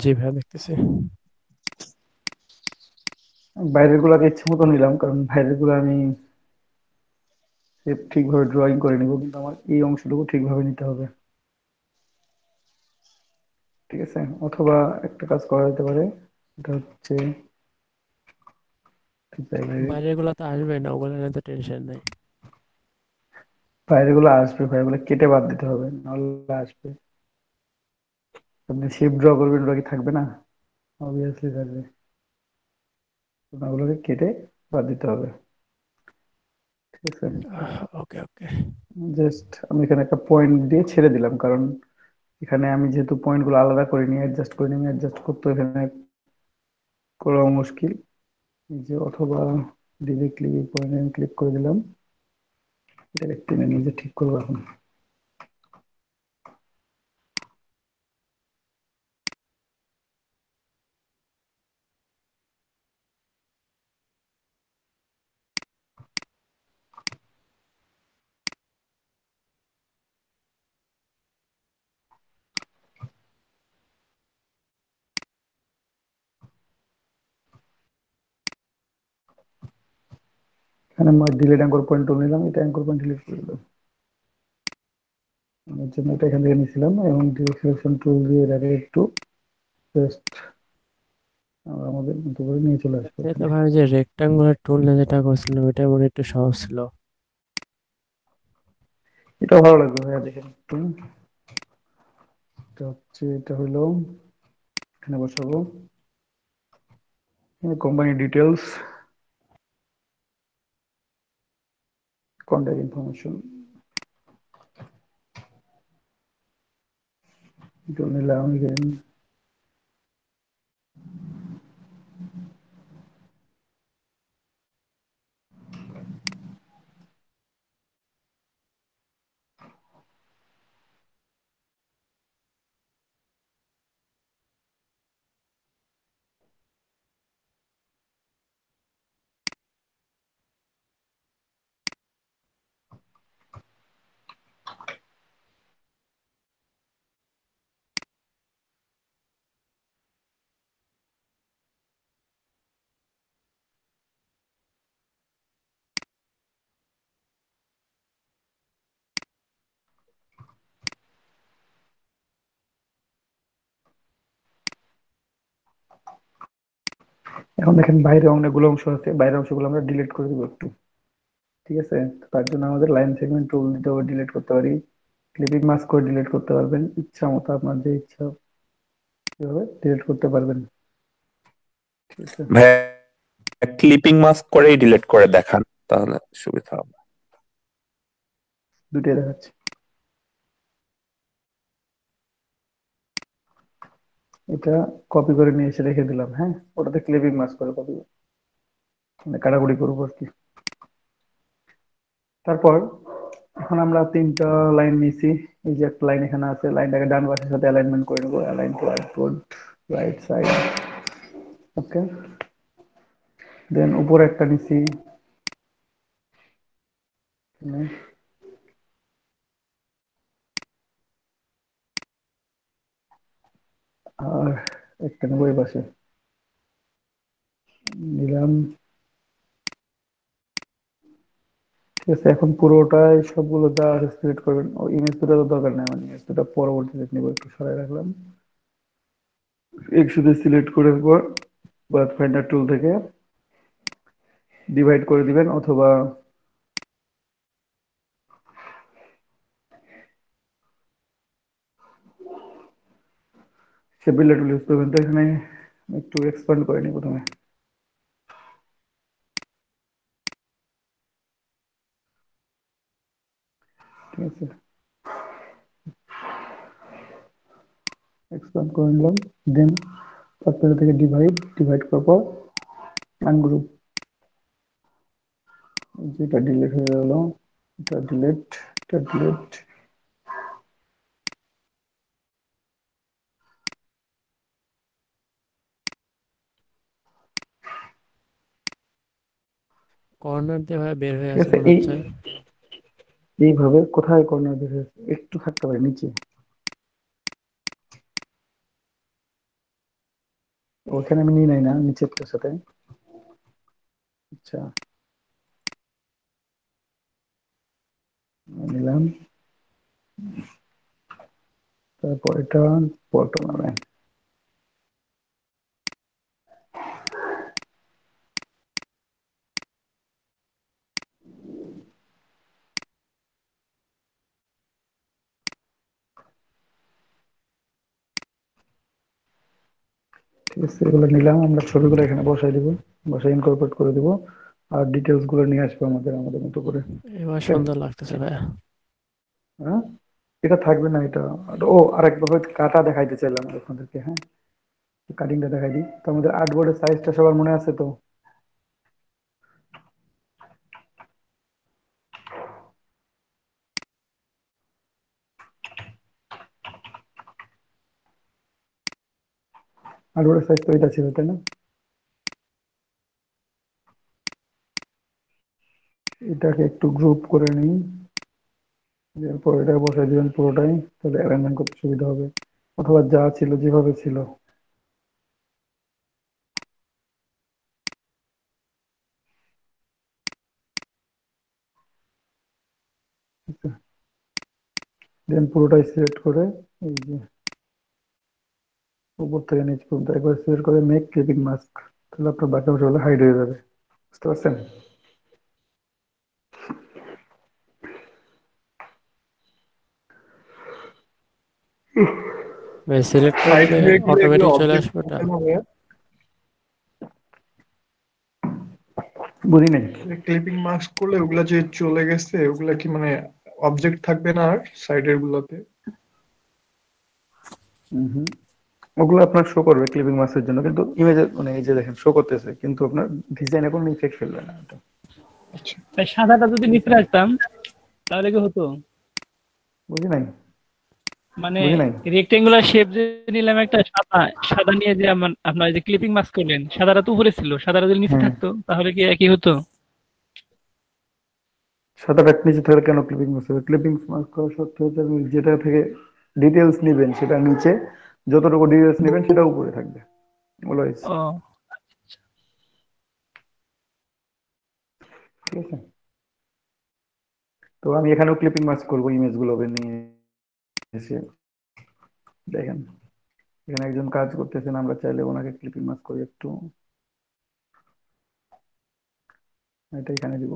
জি ভাইয়া দেখতেছি। বাইরের গুলাকে ইচ্ছে মতো নিলাম, কারণ বাইরের গুলো আমি ঠিকভাবে ড্রয়িং করে নিব, কিন্তু আমার এই অংশটুকু ঠিকভাবে নিতে হবে। ঠিক আছে, অথবা একটা কাজ করা যেতে পারে, এটা হচ্ছে বাইরের গুলা তো আসবে না, ওগুলো নিয়ে তো টেনশন নাই। বাইরের গুলো আসবে ভাই, ওগুলো কেটে বাদ দিতে হবে, নাহলে আসবে। আপনি শেপ ড্র করবেন, ওটা কি থাকবে না? অবভিয়াসলি থাকবে। ওগুলোকে কেটে বাদ দিতে হবে। ঠিক আছে, ওকে ওকে। জাস্ট আমি এখানে একটা পয়েন্ট দিয়ে ছেড়ে দিলাম, কারণ এখানে আমি যেহেতু পয়েন্ট গুলো আলাদা করে নিয়ে অ্যাডজাস্ট করে নিয়ে অ্যাডজাস্ট করতে এখানে করা মুশকিল। এই যে অথবা ডিরেক্টলি পয়েন্ট ক্লিক করে দিলাম, এটাকে টেনে নিজে ঠিক করবো এখন। এখানে আমি ডিলিট অ্যাঙ্কর পয়েন্ট টুল নিলাম, এটা অ্যাঙ্কর পয়েন্ট ডিলিট করে দিলাম। এর জন্য এটা এখান থেকে নিয়েছিলাম, এবং সিলেকশন টুল দিয়ে এটাকে একটু জাস্ট আমাদের মতো করে নিয়ে চলে আসবো এটা এখানে। ভাই যে রেক্টাঙ্গুলার টুল নিয়ে যেটা করছিলাম ওটা মনে হয় একটু সহজ ছিল। এটা ভালো লাগবে ভাইয়া, দেখেন একটু। এটা হচ্ছে, এটা হলো এখানে বসাবো কোম্পানি ডিটেলস, কন্ট্যাক্ট ইনফরমেশন, এটা নিলাম এখানে। এখন দেখেন বাইরে অনেকগুলো অংশ আছে, বাইরের অংশগুলো আমরা ডিলিট করে দিব একটু। ঠিক আছে, তার জন্য আমাদের লাইন সেগমেন্ট টুল দিতে হবে, ডিলিট করতে পারি, ক্লিপিং মাস্ক করে ডিলিট করতে পারবেন, ইচ্ছা মতো আপনার যে ইচ্ছা সেভাবে ডিলিট করতে পারবেন। ঠিক আছে, ভাই ক্লিপিং মাস্ক করেই ডিলিট করে দেখান, তাহলে সুবিধা হবে। দুটোই দেখাচ্ছি। এটা কপি করে নিয়ে এসে রেখে দিলাম, হ্যাঁ, ওটাতে ক্লিপিং মাস্ক করে কপি মানে কাটাকুটি করবো আর কি। তারপর এখন আমরা তিনটা লাইন নিছি, এই যে একটা লাইন এখানে আছে, লাইনটাকে ডান পাশের সাথে অ্যালাইনমেন্ট করে নেবো, align to output right side. Okay, then উপরে একটা নিছি, আর একটা নেবো এই পাশে নিলাম। ঠিক আছে, এখন পুরোটাই সবগুলো যা আছে সিলেক্ট করবেন। ও ইমেজ দুটো তো দরকার নেই, মানে ইমেজ দুটো পরবর্তীতে নিব, একটু সরাই রাখলাম। একসাথে সিলেক্ট করার পর পাথ ফাইন্ডার টুল থেকে ডিভাইড করে দিবেন, অথবা সেপিলার টুল ইউজ করবেন। তো এখানে একটু এক্সপ্যান্ড করে নিই প্রথমে। ঠিক আছে, এক্সপ্যান্ড করে নিলাম। দেন পাথ থেকে ডিভাইড ডিভাইড করার পর আনগ্রুপ, যেটা ডিলিট হয়ে গেল এটা ডিলিট, এটা ডিলিট। কর্নার দিয়ে ভাই বের হয়ে ঠিক আছে আছে, মনে এই হচ্ছে। এইভাবে কোথায় কর্নার বের একটু থাকতে পারে নিচে, ওখানে আমি নিয়ে নাই না নিচের সাথে। আচ্ছা নিলাম, তারপর এটা বটম লাইন। ঠিক আছে, এগুলো নিলাম, আমরা ছবিগুলো এখানে বসাই দিব, বসাই ইনকর্পোরেট করে দিব, আর ডিটেলস গুলো নিয়ে আসবো আমাদের আমাদের মতো করে। এবার ওকে, সুন্দর লাগতেছে ভাইয়া। হ্যাঁ এটা থাকবে না এটা। ও আরেকবার হয়তো কাটা দেখাইতে চাইলাম আপনাদেরকে, হ্যাঁ কাটিংটা দেখাই দিই। তো আমাদের আর্টবোর্ডের সাইজটা সবার মনে আছে তো? আর্টবোর্ডের সাইজ তো এটা ছিল তাই না? এটাকে একটু গ্রুপ করে নিই, এরপর এটা বসাই দিবেন পুরোটাই, তাহলে অ্যালাইনমেন্ট করতে সুবিধা হবে, অথবা যা ছিল যেভাবে ছিল। দেন পুরোটাই সিলেক্ট করে এই যে উপর থেকে নিচ পর্যন্ত একবার সিলেক্ট করে মেক ক্লিপিং মাস্ক, তাহলে আপনার বাকি অংশগুলো হাইড হয়ে যাবে। বুঝতে পারছেন? ভাই সিলেক্ট হাইড করলে হয়ে গেলে এগুলো অটোমেটিক চলে অবজেক্ট আসবে ওটা? থাকে না ভাইয়া? বুঝি নাই। ক্লিপিং মাস্ক করলে ওগুলা যে চলে গেছে ওগুলা কি মানে অবজেক্ট থাকবে না আর সাইডের গুলাতে? হুম, ওগুলো আপনার শো করবে ক্লিপিং মাস্কের জন্য, কিন্তু ইমেজে মানে এই যে দেখেন শো করতেছে, কিন্তু আপনার ডিজাইনে কোনো ইফেক্ট ফেলবে না এটা। তাই সাদাটা যদি নিচে রাখতাম তাহলে কি হতো? বুঝি নাই, মানে বুঝি নাই। রেক্টেঙ্গুলার শেপ যে নিলাম একটা সাদা, সাদা নিয়ে যে আপনার যে ক্লিপিং মাস্ক করলেন, সাদাটা তো উপরে ছিল, সাদাটা যদি নিচে হ্যাঁ, থাকতো তাহলে কি একই হতো? সাদাটা নিচে থাকলে কেন ক্লিপিং মাস্ক হবে? ক্লিপিং মাস্ক করার সত্ত্বেও হচ্ছে আপনি যেটা থেকে ডিটেলস নেবেন সেটা নিচে, যতটুকু ডিটেলস নেবেন সেটা উপরে থাকবে অলওয়েজ। ও ঠিক আছে, তো আমি এখানেও ক্লিপিং মাস্ক করবো ইমেজ গুলো নিয়ে এসে। দেখেন এখানে একজন কাজ করতেছেন, আমরা চাইলে ওনাকে ক্লিপিং মাস্ক করি একটু, এটা এখানে দিব।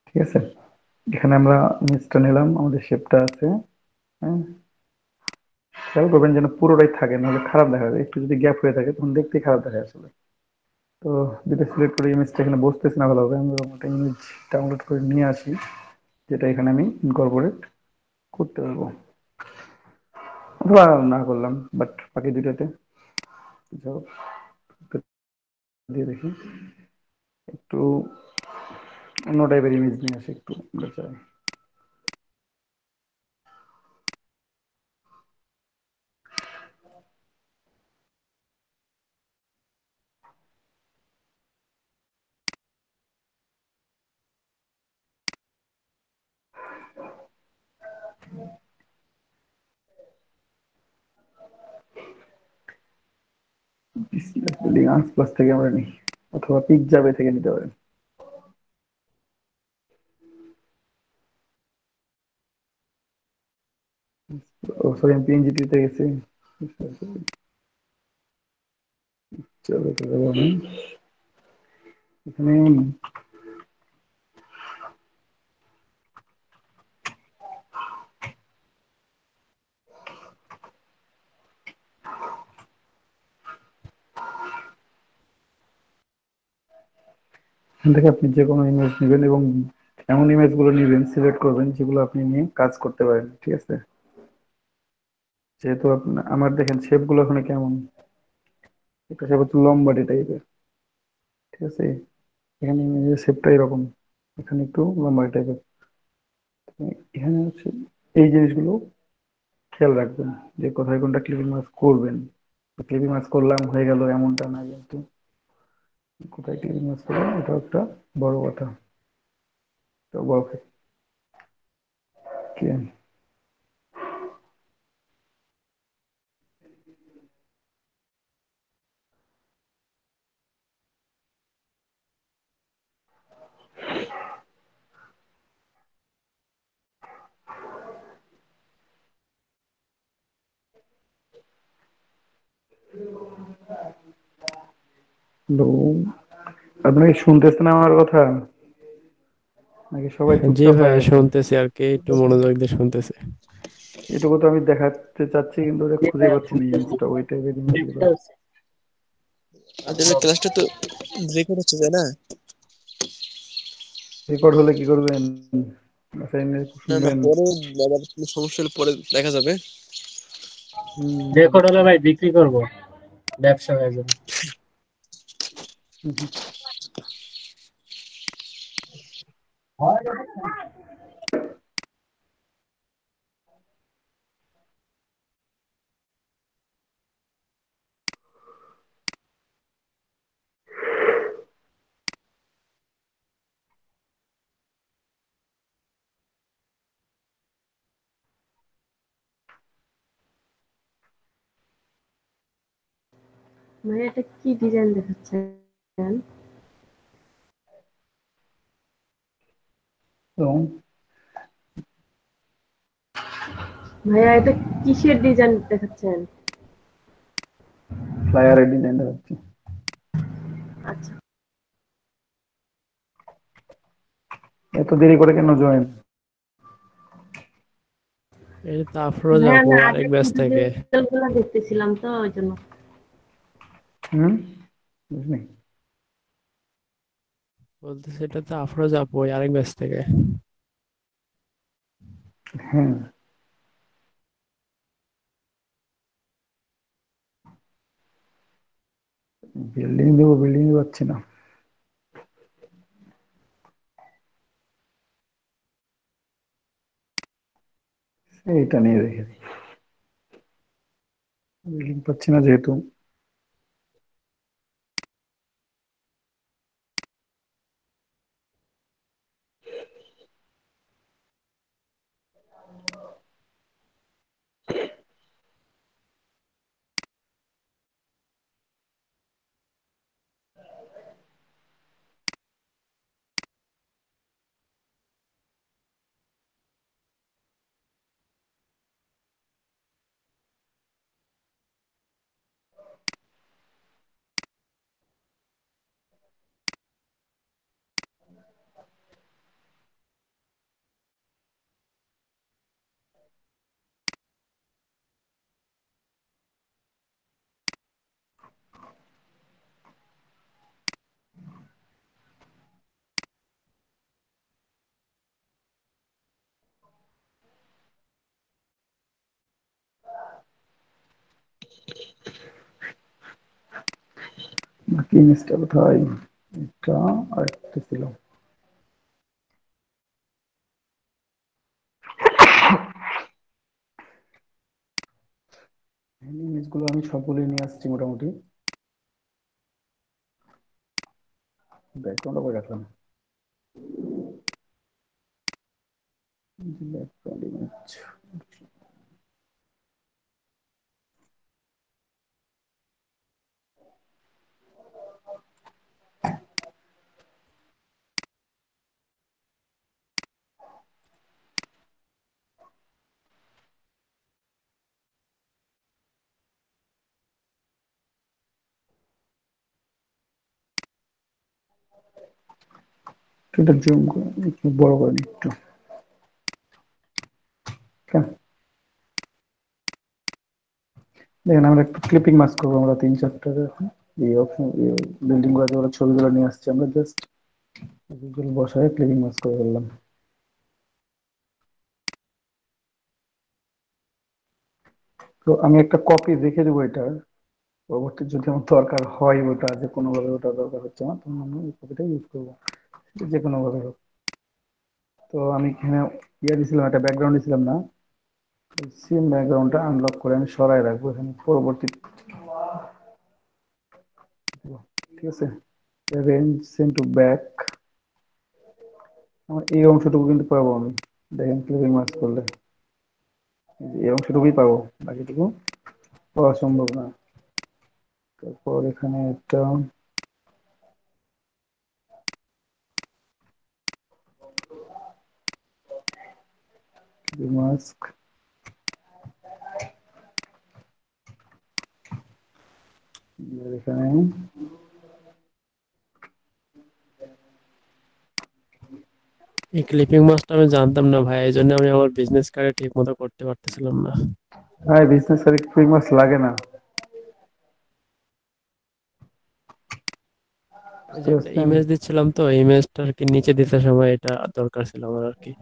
ঠিক আছে, এখানে আমরা ইমেজটা নিলাম, আমাদের শেপটা আছে। হ্যাঁ, খেয়াল করবেন যেন পুরোটাই থাকে, নাহলে খারাপ দেখা যায়, একটু যদি গ্যাপ হয়ে থাকে তখন দেখতে খারাপ দেখা আসলে। তো যেটা সিলেক্ট করে ইমেজটা এখানে বসতেছে না ভালোভাবে, আমরা একটা ইমেজ ডাউনলোড করে নিয়ে আসি, যেটা এখানে আমি ইনকর্পোরেট করতে পারবো, অথবা না করলাম, বাট বাকি দুইটাতে যাও দিয়ে দেখি একটু অন্য টাইপের ইমেজ নিয়ে আসি একটু আমরা চাই। বিল্ডিং আর্টস প্লাস থেকে আমরা নিই, অথবা পিক যাবে থেকে নিতে পারেন। ও সরি, আমি পিএনজিটি তে গেছি। চলো চলো আমি এখানে এখান থেকে আপনি যে কোনো ইমেজ নেবেন এবং এমন ইমেজ গুলো নেবেন, সিলেক্ট করবেন যেগুলো আপনি নিয়ে কাজ করতে পারেন। ঠিক আছে, যেহেতু আপনার আমার দেখেন শেপ গুলো ওখানে কেমন, এটা সব একটু লম্বাটে টাইপের, ঠিক আছে। এখানে ইমেজের শেপটা এরকম, এখানে একটু লম্বাটে টাইপের। এখানে হচ্ছে এই জিনিসগুলো খেয়াল রাখবেন, যে কোথায় কোনটা ক্লিপিং মাস্ক করবেন। ক্লিপিং মাস্ক করলাম হয়ে গেল এমনটা না, কিন্তু কোথায় ক্লিপিং মাস্ক করবেন এটা একটা বড় কথা, তো বড় কি হলো। আপনি কি শুনতেছেন আমার কথা, নাকি সবাই জি চুপচাপ হয়ে ভাইয়া গেছেন? শুনতেছি আর কি, একটু মনোযোগ দিয়ে শুনতেছি। এটুকু তো আমি দেখাতে চাচ্ছি, কিন্তু ওটা জি খুঁজে ভাইয়া পাচ্ছি না শুনতেছি, ইমেজটা, ওই টাইপের ইমেজ গুলো। দেখতে পাচ্ছি। আপনাদের ক্লাসটা তো রেকর্ড হচ্ছে তাই না? রেকর্ড হলে কি করবেন? অ্যাসাইনমেন্ট না না, শুনবেন? পরে আবার কোনো সমস্যা হলে পরে দেখা যাবে। রেকর্ড হলে ভাই বিক্রি করব, ব্যবসা হয়ে যাবে। হুম। ভাইয়া এটা কি ডিজাইন দেখাচ্ছেন? এবং ভাইয়া এটা কিসের ডিজাইন দেখাচ্ছেন? ফ্লায়ারের ডিজাইন দেখাচ্ছি। আচ্ছা, এত দেরি করে কেন জয়েন? এই তো আফরোজ ভাইয়া আপু না আরেক আগের ব্যাচ থেকে। টিউটোরিয়াল গুলো দেখতেছিলাম তো ওই জন্য। হুম, বুঝলি? বলতেছে এটা তো আফরোজ আপু ওই আরেক ব্যাচ থেকে। হ্যাঁ, বিল্ডিং দেবো, বিল্ডিং পাচ্ছি না। এইটা নিয়ে রেখে দিই, বিল্ডিং পাচ্ছি না যেহেতু। বাকি জিনিসটা কোথায়? এটা আরেকটা ছিল। জিনিসগুলো আমি সবগুলোই নিয়ে আসছি মোটামুটি। ব্যাকগ্রাউন্ডটা করে রাখলাম, ব্যাকগ্রাউন্ড ইমেজ। এটা জুম করে একটু বড় করে নিই একটু, কেন? দেখেন আমরা একটু ক্লিপিং মাস্ক করবো, আমরা 3-4টা এখন এই অপশন বিল্ডিং গুলো যেগুলো ছবিগুলো নিয়ে আসছি আমরা, জাস্ট বসায় ক্লিপিং মাস্ক করে ফেললাম। তো আমি একটা কপি রেখে দেবো এটার, পরবর্তী যদি আমার দরকার হয় ওটা, যে কোনো ভাবে ওটা দরকার হচ্ছে না, তখন আমি ওই কপিটা ইউজ করবো, যে কোনো ভাবে হোক। তো আমি এখানে দিছিলাম, একটা ব্যাকগ্রাউন্ড দিছিলাম না, সেম ব্যাকগ্রাউন্ডটা আনলক করে আমি সরাই রাখবো এখানে পরবর্তী। ঠিক আছে, রেঞ্জ সেন্ড টু ব্যাক, আমার এই অংশটুকু কিন্তু পাবো আমি, দেখেন ক্লিপিং মার্কস করলে এই অংশটুকুই পাবো, বাকিটুকু পাওয়া সম্ভব না। তারপর এখানে একটা মাস্ক, এখানে এই ক্লিপিং মাস্কটা আমি জানতাম না ভাই, এই জন্য আমি আমার বিজনেস কার্ডে ঠিক মতো করতে পারতেছিলাম না। হ্যাঁ, বিজনেস আর ক্লিপিং মাস্ক লাগে না, ওই বুঝতে যে একটা পারছেন? ইমেজ দিচ্ছিলাম, তো ইমেজটা আর কি নিচে দিতে সময় এটা দরকার ছিল আমার আর কি।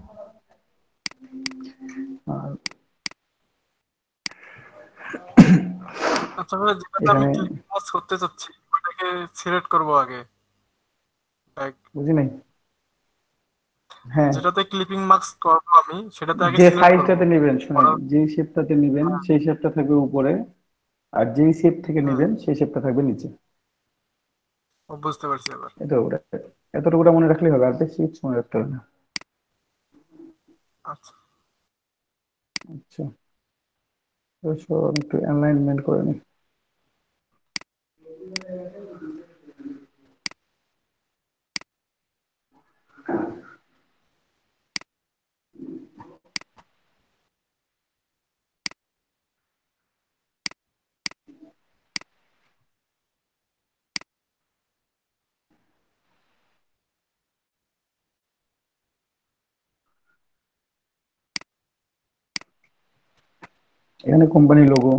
আর আচ্ছা ভাই, যেটাতে আমি এখানে ক্লিক মার্কস করতে চাচ্ছি ওটাকে সিলেক্ট করব আগে। লাইক বুঝি নাই। হ্যাঁ, যেটাতে ক্লিপিং মার্কস করব আমি সেটাতে আগে যে সিলেক্ট করব। সাইজটাতে নেবেন, শুনেন, যে শেপটাতে নেবেন সেই শেপটা থাকবে উপরে, আর যেই শেপ থেকে হুম, নেবেন সেই শেপটা থাকবে নিচে। বুঝতে পারছি এবার। এটা ওটা, এতটুকুটা মনে রাখলেই হবে, আর বেশি কিছু মনে রাখতে হবে না। আচ্ছা, আচ্ছা, তো সব আমি একটু অ্যালাইনমেন্ট করে নিই। এখানে কোম্পানি লোগো,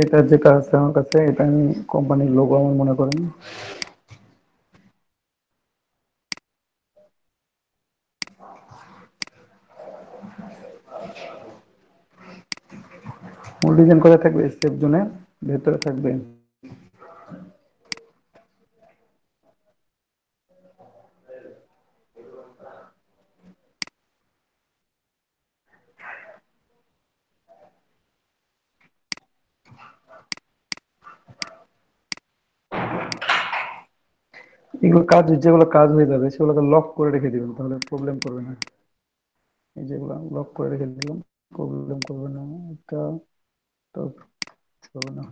এটা যেটা আছে আমার কাছে, এটা আমি কোম্পানির লোগো আমার মনে করেন। মূল ডিজাইন করা থাকবে স্টেপ জোনে, ভেতরে থাকবে এগুলো কাজ, যেগুলো কাজ হয়ে যাবে সেগুলোকে লক করে রেখে দিবেন, তাহলে প্রবলেম করবে না। এই যেগুলো লক করে রেখে দিলাম, প্রবলেম করবে না, এটা তো করবে না।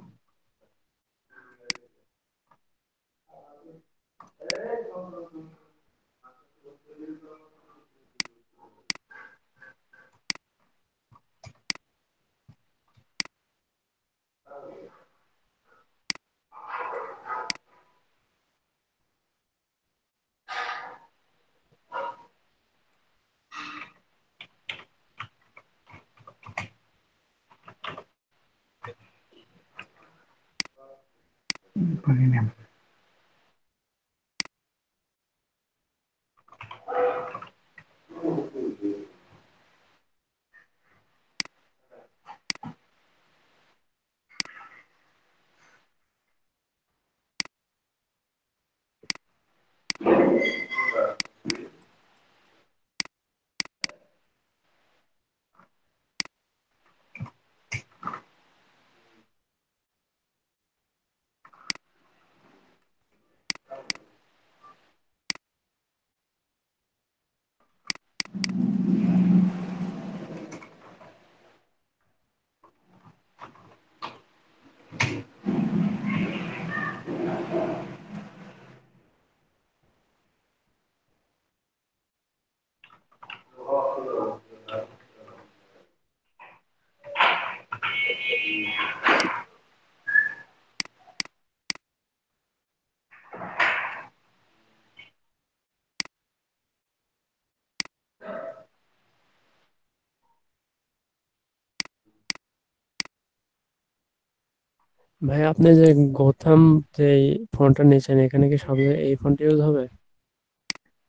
ভাই আপনি যে গোথাম যে ফোনটা নিয়েছেন এখানে কি সব জায়গায় এই ফোনটা ইউজ হবে?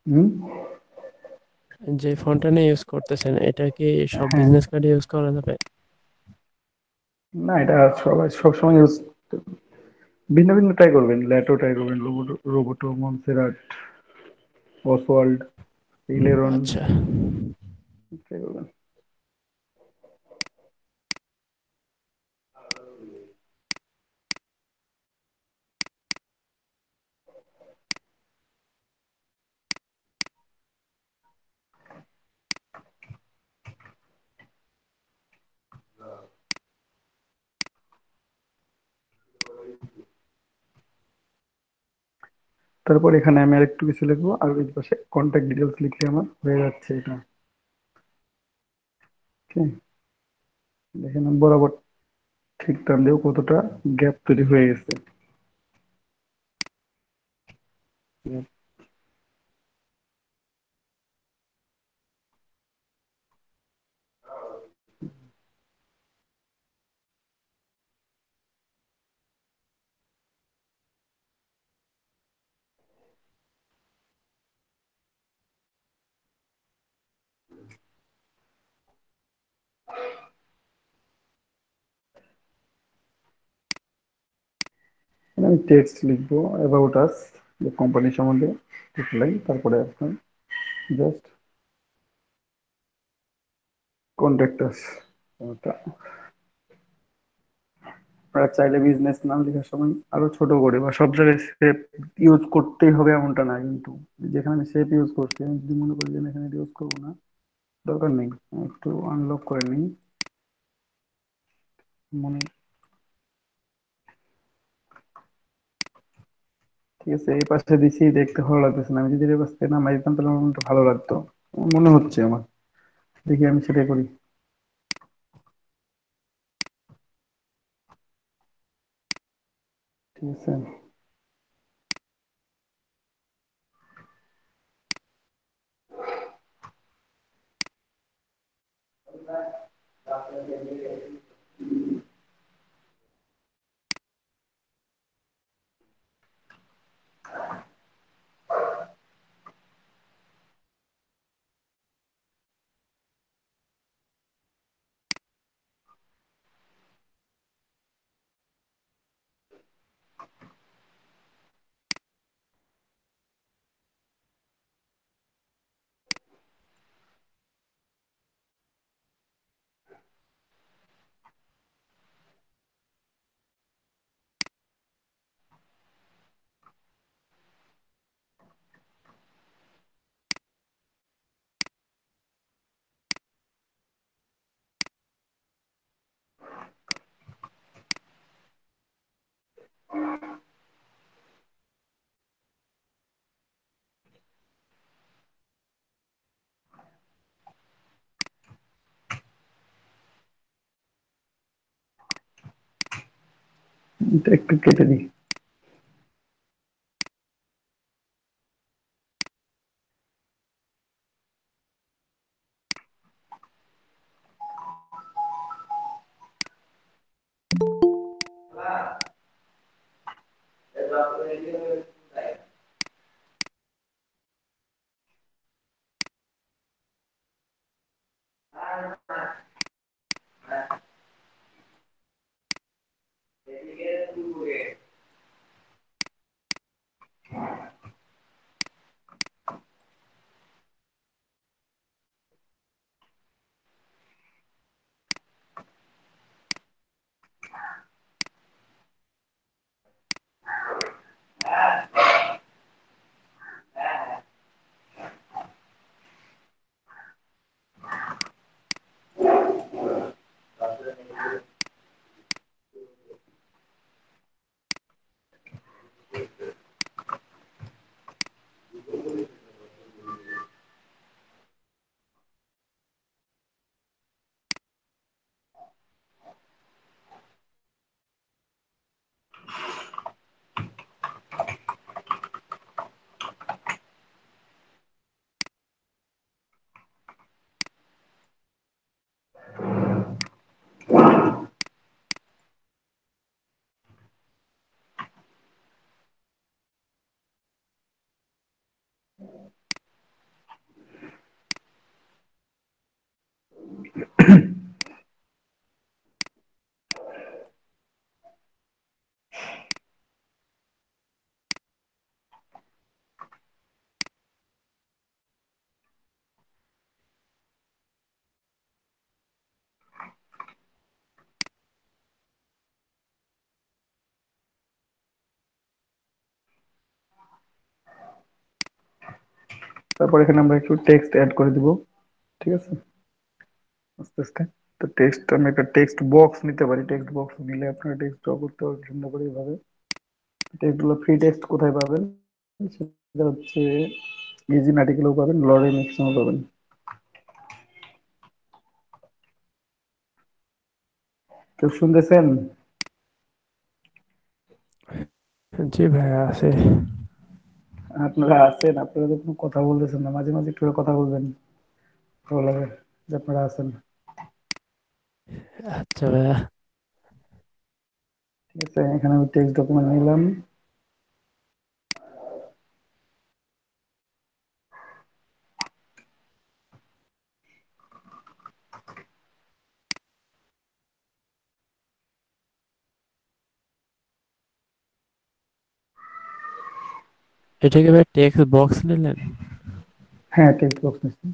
হুম। যে ফোনটা নিয়ে ইউজ করতেছেন এটা কি সব হ্যাঁ, বিজনেস কার্ডে ইউজ করা যাবে? না এটা সবাই সবসময় ইউজ, ভিন্ন ভিন্ন ট্রাই করবেন, ল্যাটো ট্রাই করবেন, রোবোটো, মনসেরাট, অসওয়াল্ড, ইলেরন আচ্ছা। ট্রাই করবেন। তারপর এখানে আমি আর একটু কিছু লিখবো, আর ওই পাশে কন্ট্যাক্ট ডিটেলস লিখলে আমার হয়ে যাচ্ছে এটা। ওকে, দেখেন আমি বরাবর ঠিক টান দিয়েও কতটা গ্যাপ তৈরি হয়ে গেছে। এখানে আমি টেক্সট লিখবো অ্যাবাউট আস, যে কোম্পানি সম্বন্ধে লিখলাম, তারপরে আপনার জাস্ট কন্ট্যাক্ট আস। আপনারা চাইলে বিজনেস নাম লেখার সময় আরো ছোট করে বা সব জায়গায় শেপ ইউজ করতেই হবে এমনটা না, কিন্তু যেখানে আমি শেপ ইউজ করছি আমি যদি মনে করি যে না, এখানে ইউজ করবো না, দরকার নেই, আমি একটু আনলক করে নিই মনে। ঠিক আছে, এই পাশে দিছি, দেখতে ভালো লাগতেছে না, আমি যদি এই পাশ থেকে নামাই দিতাম তাহলে আমার মনটা ভালো লাগতো, আমার মনে হচ্ছে আমার। দেখি আমি সেটাই করি। ঠিক আছে, এটা একটু কেটে দিই। তারপর এখানে আমরা একটু টেক্সট অ্যাড করে দিব, ঠিক আছে আস্তে আস্তে। তো টেক্সট, আমি একটা টেক্সট বক্স নিতে পারি, টেক্সট বক্স নিলে আপনারা টেক্সট ড্র করতে পারবেন সুন্দর করে এইভাবে। টেক্সটগুলো ফ্রি টেক্সট কোথায় পাবেন, সেটা হচ্ছে ইজি আর্টিকেলও পাবেন, লরেন এক্সেও পাবেন। কেউ শুনতেছেন? জি ভাইয়া আছে। আপনারা আছেন, আপনারা তো কোনো কথা বলতেছেন না, মাঝে মাঝে একটু করে কথা বলবেন, ভালো লাগে যে আপনারা আছেন। আচ্ছা ভাইয়া। ঠিক আছে, এখানে আমি টেক্সট ডকুমেন্ট নিলাম। এটাকে ভাই টেক্সট বক্স নিলেন? হ্যাঁ টেক্সট বক্স নিচ্ছি।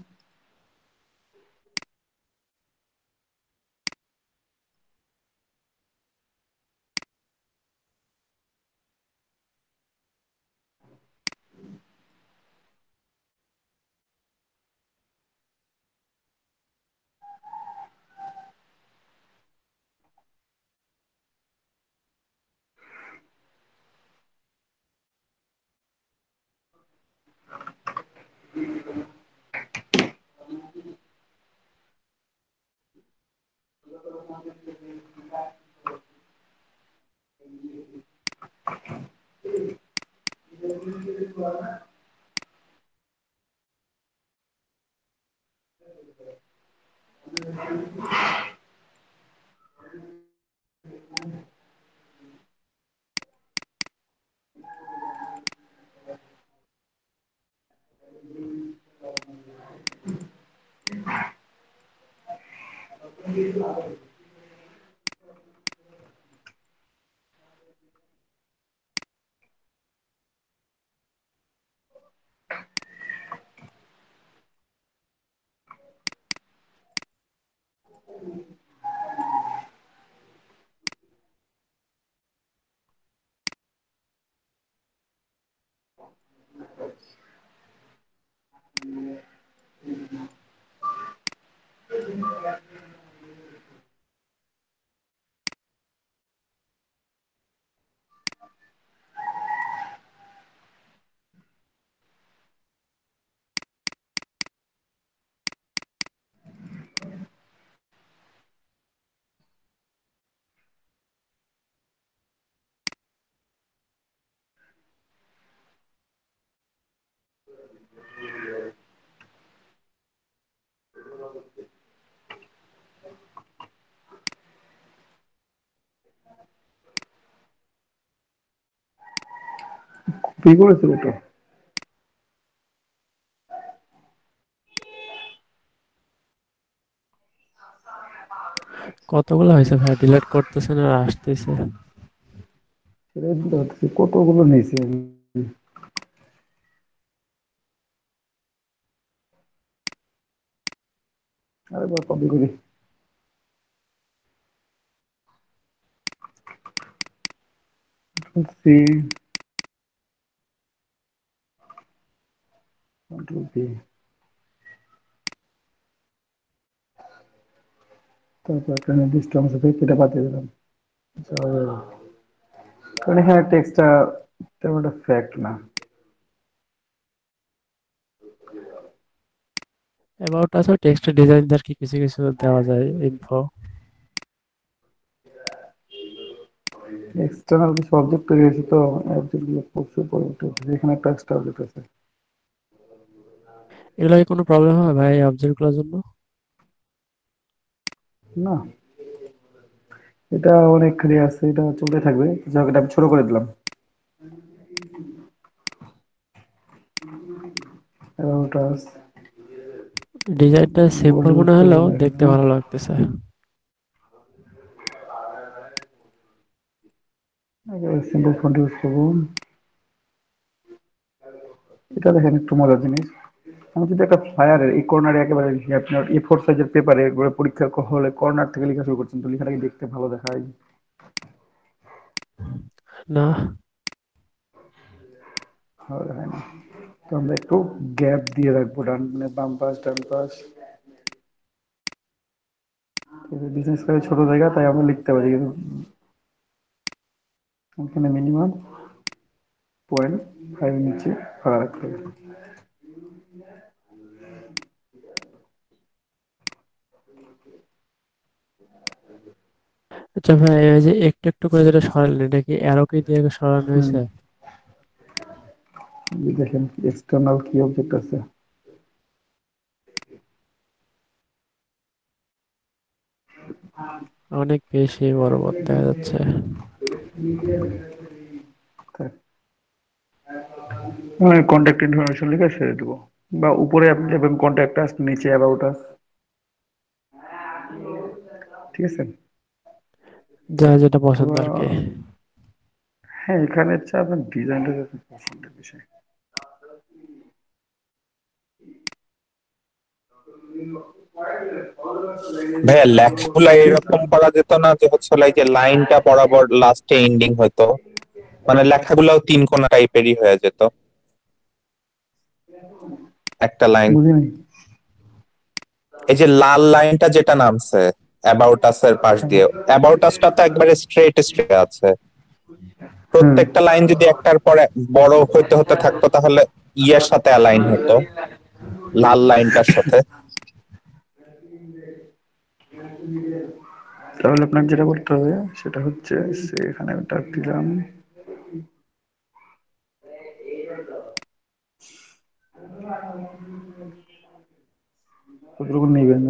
কপি করেছে ওটা। কতগুলো হয়েছে ভাই? ডিলিট করতেছেন আর আসতেছে। সেটাই বলতে পারতেছি, কতগুলো নিয়েছি আমি। আরেকবার কপি করি। সি, কন্ট্রোল ভি, তারপর একটা নির্দিষ্ট অংশ থেকে কেটে পাঠিয়ে দিলাম। কারণ এখানে টেক্সটটা তেমন একটা ফ্যাক্ট না। অ্যাবাউট আছে, টেক্সট ডিজাইনদার কি কিছু কিছু দেওয়া যায় ইনফো। এক্সটার্নাল কিছু অবজেক্ট তৈরি হয়েছে, তো অবজেক্ট গুলো প্রচুর পরিবর্তন হচ্ছে। এখানে একটা এক্সট্রা অবজেক্ট আছে। এগুলো কি কোনো প্রবলেম হয় ভাই অবজেক্ট গুলোর জন্য? না, এটা অনেক ক্রিয়া আছে, এটা চলতে থাকবে। যাক, এটা আমি ছোট করে দিলাম। ওটা ডিজাইনটা সিম্পল মনে হলেও দেখতে ভালো লাগতেছে। একেবারে সিম্পল ফন্ট ইউজ করবো। এটা দেখেন একটু মজার জিনিস, আমি যদি একটা ফ্লায়ারের এই কর্নারে একেবারে লিখি, আপনার A4 সাইজের পেপারে একবারে পরীক্ষা হলে কর্নার থেকে লেখা শুরু করছেন, তো লেখাটা কি দেখতে ভালো দেখায়? না। ভালো দেখায় না। তো আমরা একটু গ্যাপ দিয়ে রাখবো মানে বাম পাশ ডান পাশ। বিজনেস কার্ডের ছোট জায়গা, তাই আমরা লিখতে পারি, কিন্তু এখানে মিনিমাম 0.5 ইঞ্চি ফাঁকা রাখতে হবে। আচ্ছা ভাই, এই যে একটু একটু করে যেটা সরালেন, এটা কি অ্যারো কি দিয়ে সরানো হয়েছে? দেখেন এক্সটার্নাল কি অবজেক্ট আছে। অনেক বেশি বড় বড় দেখা যাচ্ছে। কন্ট্যাক্ট ইনফরমেশন লিখে ছেড়ে দেবো, বা উপরে আপনি যাবেন কন্ট্যাক্ট আস, নিচে অ্যাবাউট আস, ঠিক আছে। যা যেটা পছন্দ আর কি। হ্যাঁ, এখানে হচ্ছে আপনার ডিজাইনটা পছন্দের বিষয়। ভাইয়া লেখাগুলা এরকম করা যেত না যে হচ্ছে যে লাইনটা বরাবর লাস্টে এন্ডিং হতো, মানে লেখাগুলাও তিন কোনা টাইপেরই হয়ে যেত একটা লাইন। এই যে লাল লাইনটা যেটা নামছে অ্যাবাউট আস এর পাশ দিয়ে, অ্যাবাউট আসটা তো একবারে স্ট্রেট স্ট্রেট আছে, প্রত্যেকটা লাইন যদি একটার পরে বড় হইতে হতে থাকতো তাহলে ইয়ের সাথে অ্যালাইন হতো, লাল লাইনটার সাথে। তাহলে আপনাকে যেটা করতে হবে সেটা হচ্ছে এখানে টাক দিলাম, কতটুকু নেবেন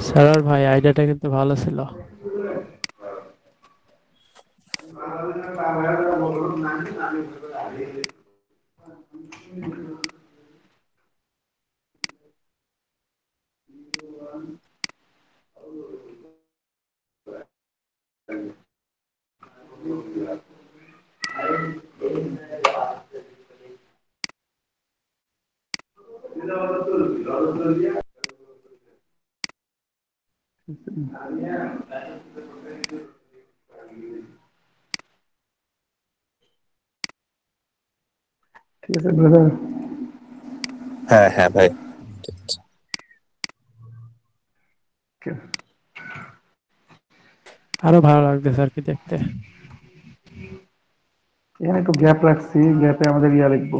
স্যার ভাই, আইডিয়াটা কিন্তু ভালো ছিল। ঠিক আছে ব্রাদার। হ্যাঁ হ্যাঁ ভাই, আরো ভালো লাগতেছে আর কি দেখতে। এখানে একটু গ্যাপ রাখছি, গ্যাপে আমাদের ইয়া লিখবো,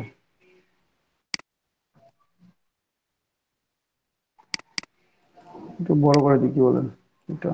একটু বড় করে দিই, কি বলেন এটা।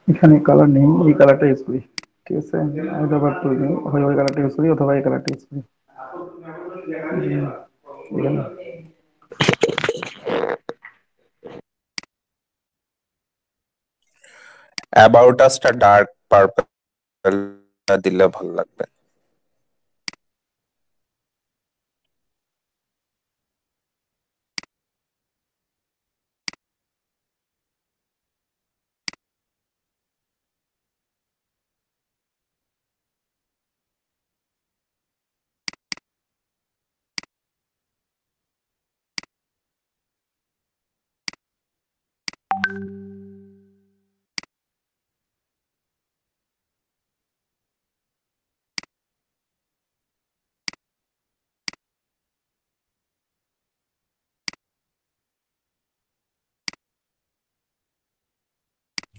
এখানে কালার নেই, এই কালারটা ইউজ করি, ঠিক আছে। আবার হয় ওই কালারটা ইউজ করি অথবা এই কালারটা ইউজ করি। অ্যাবাউট আসটা ডার্ক পার্পল দিলে ভালো লাগবে।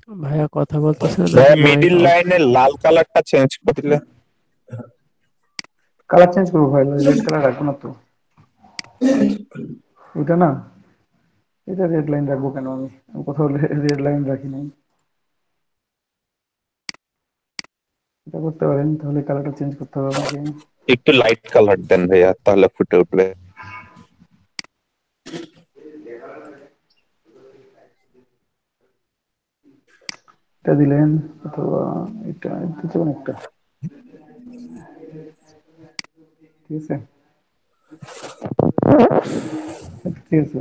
ভাইয়া কথা বলতেছে না ভাইয়া নাকি মাইক মিডিল অফ? লাইনের লাল কালারটা চেঞ্জ করে দিলে। কালার চেঞ্জ করবো ভাই, রেড কালার রাখবো না তো। এটা না, এটা রেড লাইন রাখবো কেন? আমি কোথাও রেড লাইন রাখি নাই। এটা করতে পারেন, তাহলে কালারটা চেঞ্জ করতে হবে আমাকে। একটু লাইট কালার দেন ভাইয়া, তাহলে ফুটে উঠবে। এটা দিলেন অথবা এটা দিতে পারেন একটা, ঠিক আছে ঠিক আছে।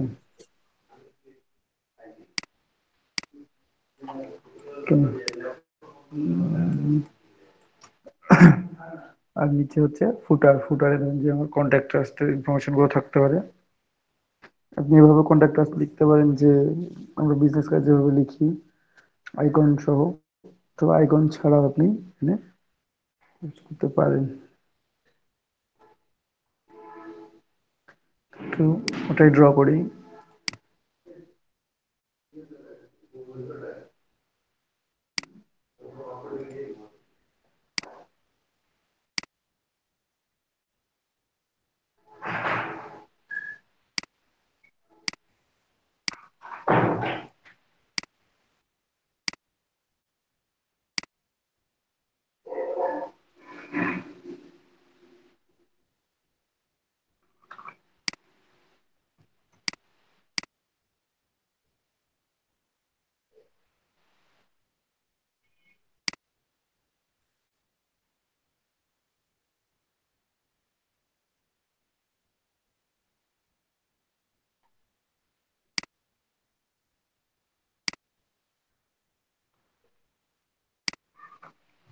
আর নিচে হচ্ছে ফুটার, ফুটারে ধরুন যে আমার কন্ট্যাক্ট ট্রাস্টের ইনফরমেশন গুলো থাকতে পারে। আপনি এভাবে কন্ট্যাক্ট ট্রাস্ট লিখতে পারেন যে আমরা বিজনেস কার্ড যেভাবে লিখি আইকন সহ, তো আইকন ছাড়াও আপনি এখানে ইউজ করতে পারেন। তো ওটাই ড্র করি।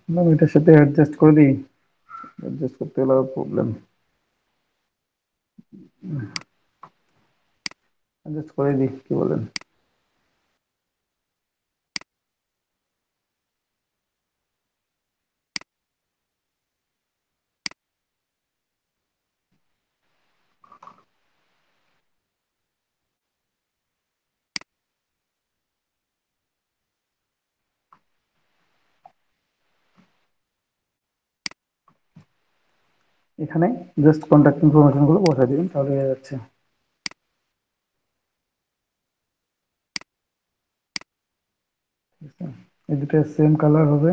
না, এটার সাথে অ্যাডজাস্ট করে দিই, অ্যাডজাস্ট করতে গেলে প্রবলেম, অ্যাডজাস্ট করে দিই, কি বলেন? এখানে জাস্ট কন্ট্যাক্ট ইনফরমেশন গুলো বসাই দিবেন, তাহলে হয়ে যাচ্ছে। ঠিক আছে, এই দুটো সেম কালার হবে।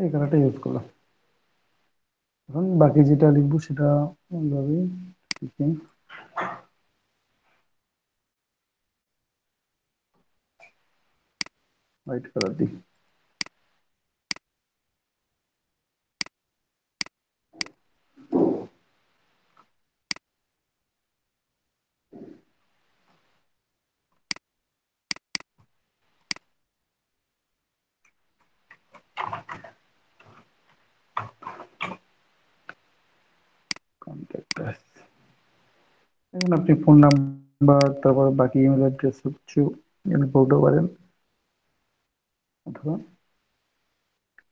এই কালারটা ইউজ করলাম। এখন বাকি যেটা লিখবো সেটা এইভাবে লিখি। হোয়াইট কালার দিই। কন্ট্যাক্ট, এখন আপনি ফোন নাম্বার, তারপর বাকি ইমেল অ্যাড্রেস কিছু বলতে পারেন, অথবা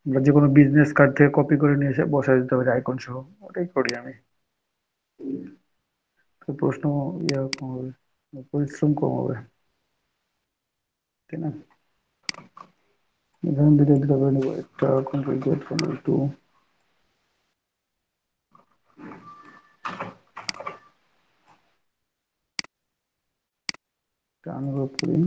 আমরা যে কোনো বিজনেস কার্ড থেকে কপি করে নিয়ে এসে বসাই দিতে পারি আইকন সহ, ওটাই করি আমি। তো প্রশ্ন ইয়ে কম হবে, পরিশ্রম কম হবে, তাই না? ধরুন দুটো দুটো করে নেবো, একটা কন্ট্রিবিউট টু, আমি করি।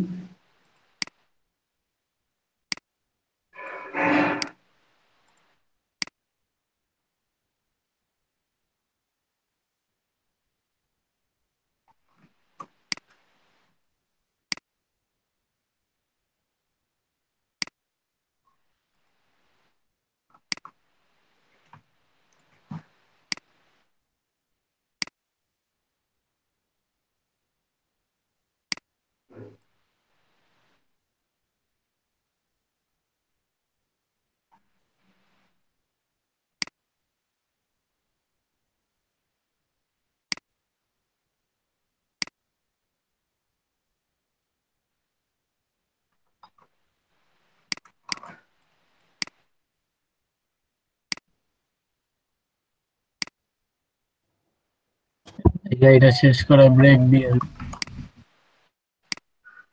এটা শেষ করে ব্রেক দিয়ে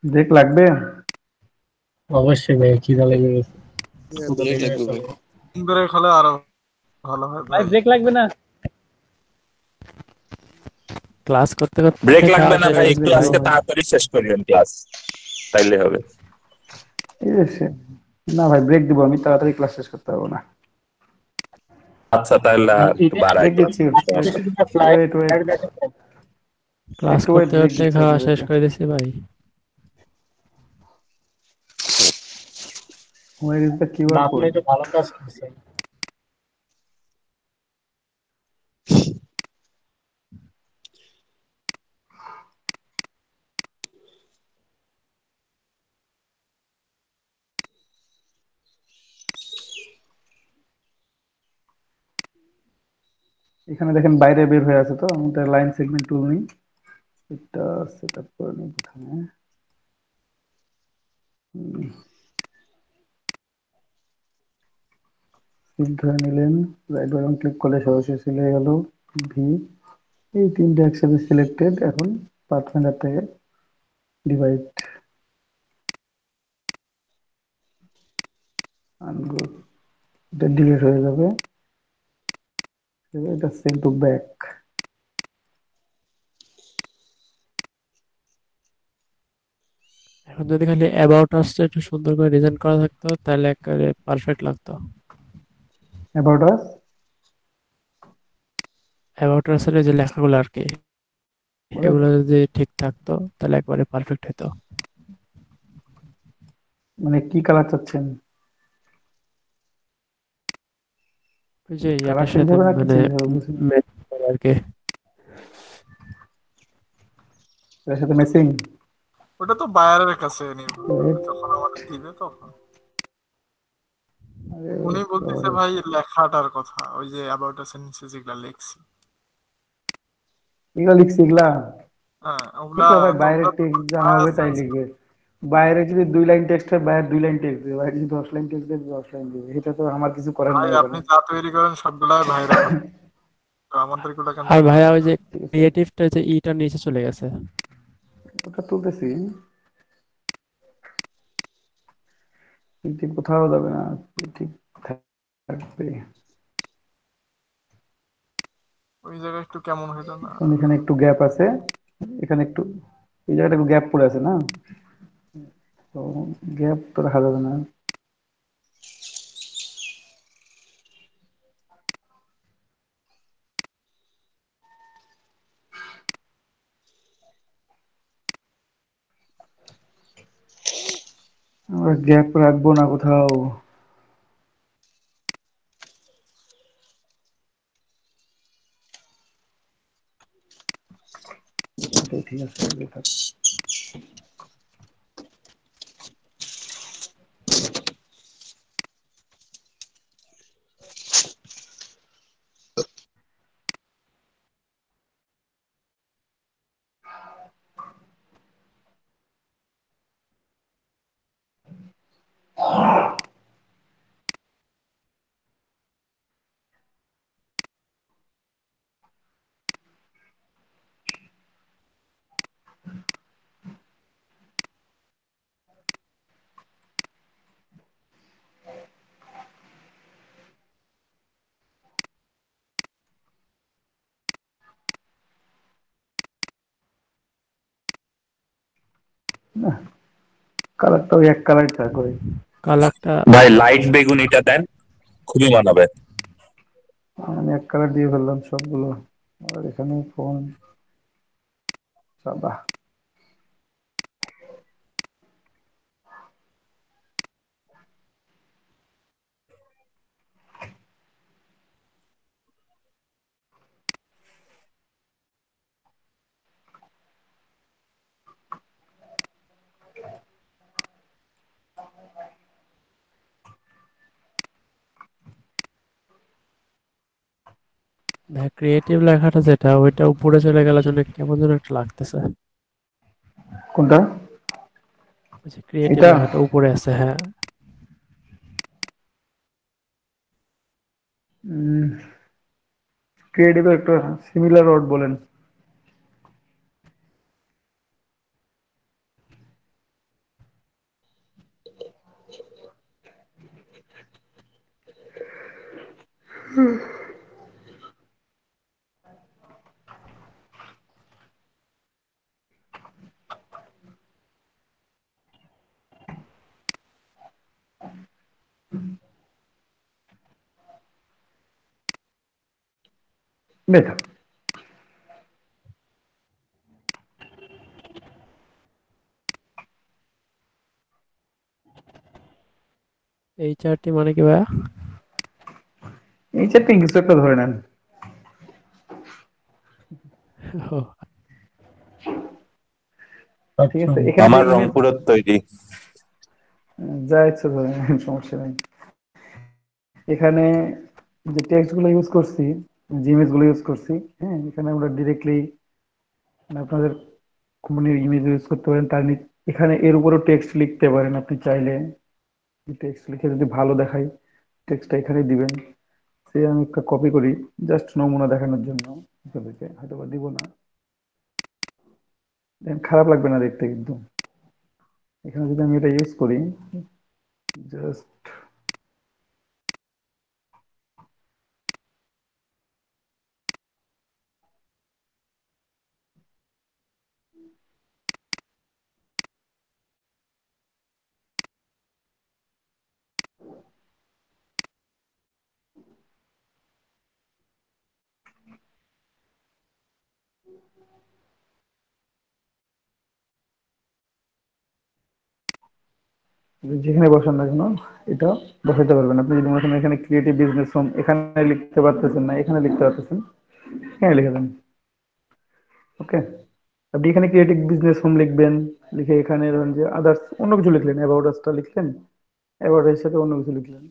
ব্রেক লাগবে? অবশ্যই ভাই, খিদা লেগে গেছে। ক্ষুধা ব্রেক লেগে লাগবে গেছে ভাই। আমার। ব্রেক হলে আরো ভালো হয় ভাই ভাই। ব্রেক লাগবে না? ক্লাস করতে ব্রেক করতে লাগবে খাওয়া না শেষ ভাই, হয়ে একটু গেছে ভাই। আজকে তাড়াতাড়ি শেষ করিলেন ক্লাস, তাইলে হবে। এই যে না ভাই, ব্রেক দিব, আমি তাড়াতাড়ি ক্লাস শেষ করতে পারবো না। আচ্ছা তাহলে একটু এটা বাড়াই ব্রেক দেন, দিচ্ছি, সমস্যা নেই। ফ্লাইট ওয়েট ওয়েট, ক্লাস একটু ওয়েট, করতে ব্রেক করতে দিচ্ছি খাওয়া শেষ আপনাদেরকে। করে দিছি ভাই। হোয়ার ইজ দ্য বা কিউআর আপনি কোড? তো ভালো কাজ করছেন। এখানে দেখেন বাইরে বের হয়ে আছে, তো আমাদের লাইন সেগমেন্ট টুল নেই, এটা সেট আপ করে নিই প্রথমে। সিল ধরে নিলেন, রাইট বাটন ক্লিক করলে সরাসরি সিল হয়ে গেল। ভি, এই তিনটে একসাথে সিলেক্টেড। এখন পাথফাইন্ডার থেকে ডিভাইড আনগ্রুপ, এটা ডিলিট হয়ে যাবে। এটা সেন্ড টু ব্যাক। এখন যদি খালি অ্যাবাউট আসটা একটু সুন্দর করে ডিজাইন করা থাকতো তাহলে একেবারে পারফেক্ট লাগতো। অ্যাবাউট আস, অ্যাবাউট আসের যে লেখাগুলো আর কি, ওটা এগুলো যদি ঠিক থাকতো তাহলে একবারে পারফেক্ট হতো। মানে কি কালার চাচ্ছেন? ওই যে কালার ইয়াটার চেঞ্জ সাথে হবে না কি মানে চেঞ্জ হবে বুঝি না। ম্যাচ করে আর কি। এর সাথে মেসিং। ওটা তো বায়ারের কাছে নির্ভর করবে, যখন আমাদের দিবে তখন। আরে উনি বলতেছে ভাই লেখাটার কথা, ওই যে অ্যাবাউট আস এর নিচে যেগুলা লেখছি। এগুলা লিখছি এগুলা, হ্যাঁ ওগুলা এগুলা ভাই তো বাইরের ওগুলা তো টেক্সট যা হবে bias তাই আছে। লিখবে। বাইরে যদি 2 লাইন টেক্সট হয়, বাইরে 2 লাইন টেক্সট দেবে, বাইরে যদি 10 লাইন টেক্সট দেবে 10 লাইন দেবে, এটা তো আমার কিছু করার ভাই নেই আপনি ওখানে। যা তৈরি করেন সবগুলাই ভাইরা করে, তো আমাদের গুলা কেন আর তৈরি ভাইয়া করেন? ওই যে ঠিক আছে, ক্রিয়েটিভটা যে ইটার নিচে চলে গেছে। ওটা তুলতেছি, ঠিক কোথাও যাবে না, ঠিক থাকবে। ওই জায়গায় একটু কেমন হইলো না? এখন এখানে একটু গ্যাপ আছে, এখানে একটু, এই জায়গাটা একটু গ্যাপ পড়ে আছে না, তো গ্যাপ তো রাখা যাবে না। আমরা গ্যাপ রাখবো না কোথাও। এটাই ঠিক আছে, এটাই থাক। না, কালারটা ওই এক কালার থাক ওই। কালারটা ভাই লাইট বেগুনিটা দেন, খুবই মানাবে। আমি এক কালার দিয়ে ফেললাম সবগুলো, আর এখানে ফোন সাদা। ক্রিয়েটিভ লেখাটা যেটা ওইটা উপরে চলে গেলে জন্য কেমন যেন একটা লাগতেছে। কোনটা? ওই যে ক্রিয়েটিভ এটা লেখাটা উপরে আছে, হ্যাঁ। ক্রিয়েটিভ একটা সিমিলার ওয়ার্ড বলেন। বেটা এই চারটি মানে কি ভাইয়া? এই চারটি কিছু একটা ধরে নেন। ও, ঠিক আছে, এখানে যে আমার ইমেজ রংপুরের তৈরি। যা ইচ্ছা ধরে নেন, সমস্যা নেই। এখানে যে টেক্সট গুলো ইউজ করছি, যে ইমেজ গুলো ইউজ করছি, হ্যাঁ, এখানে আমরা ডিরেক্টলি আপনাদের কোম্পানির ইমেজ ইউজ করতে পারেন। এখানে এর উপরও টেক্সট লিখতে পারেন আপনি চাইলে। টেক্সট লিখে যদি ভালো দেখায়, টেক্সটটা এখানে দিবেন। সে আমি একটা কপি করি জাস্ট নমুনা দেখানোর জন্য, আপনাদেরকে হয়তো বা দিব না, খারাপ লাগবে না দেখতে কিন্তু। এখানে যদি আমি এটা ইউজ করি, জাস্ট যেখানে বসান না কেন এটা বসাতে পারবেন। আপনি যদি মনে করেন এখানে ক্রিয়েটিভ বিজনেস হোম, এখানে লিখতে পারতেছেন না, এখানে লিখতে পারতেছেন, এখানে লিখে দেন। ওকে, আপনি এখানে ক্রিয়েটিভ বিজনেস হোম লিখবেন, লিখে এখানে ধরেন যে আদার্স অন্য কিছু লিখলেন, অ্যাবাউট আসটা লিখলেন, অ্যাবাউট এর সাথে অন্য কিছু লিখলেন,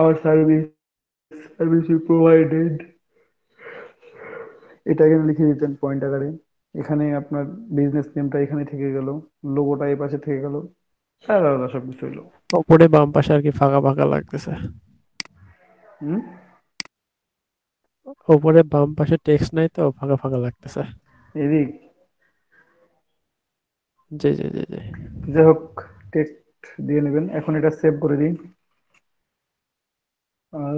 আওয়ার সার্ভিস ইউ প্রোভাইডেড, এটা এখানে লিখে দিতেন পয়েন্ট আকারে। এখানে আপনার বিজনেস নেমটা এখানে থেকে গেল, লোগোটা এই পাশে থেকে গেল, আলাদা আলাদা সব কিছু হলো। ওপরে বাম পাশে আর কি ফাঁকা ফাঁকা লাগতেছে। হুম, ওপরে বাম পাশে টেক্সট নাই তো, ফাঁকা ফাঁকা লাগতেছে। এদিক জি জি জি জি। যাই হোক, টেক্সট দিয়ে নেবেন। এখন এটা সেভ করে দিই, আর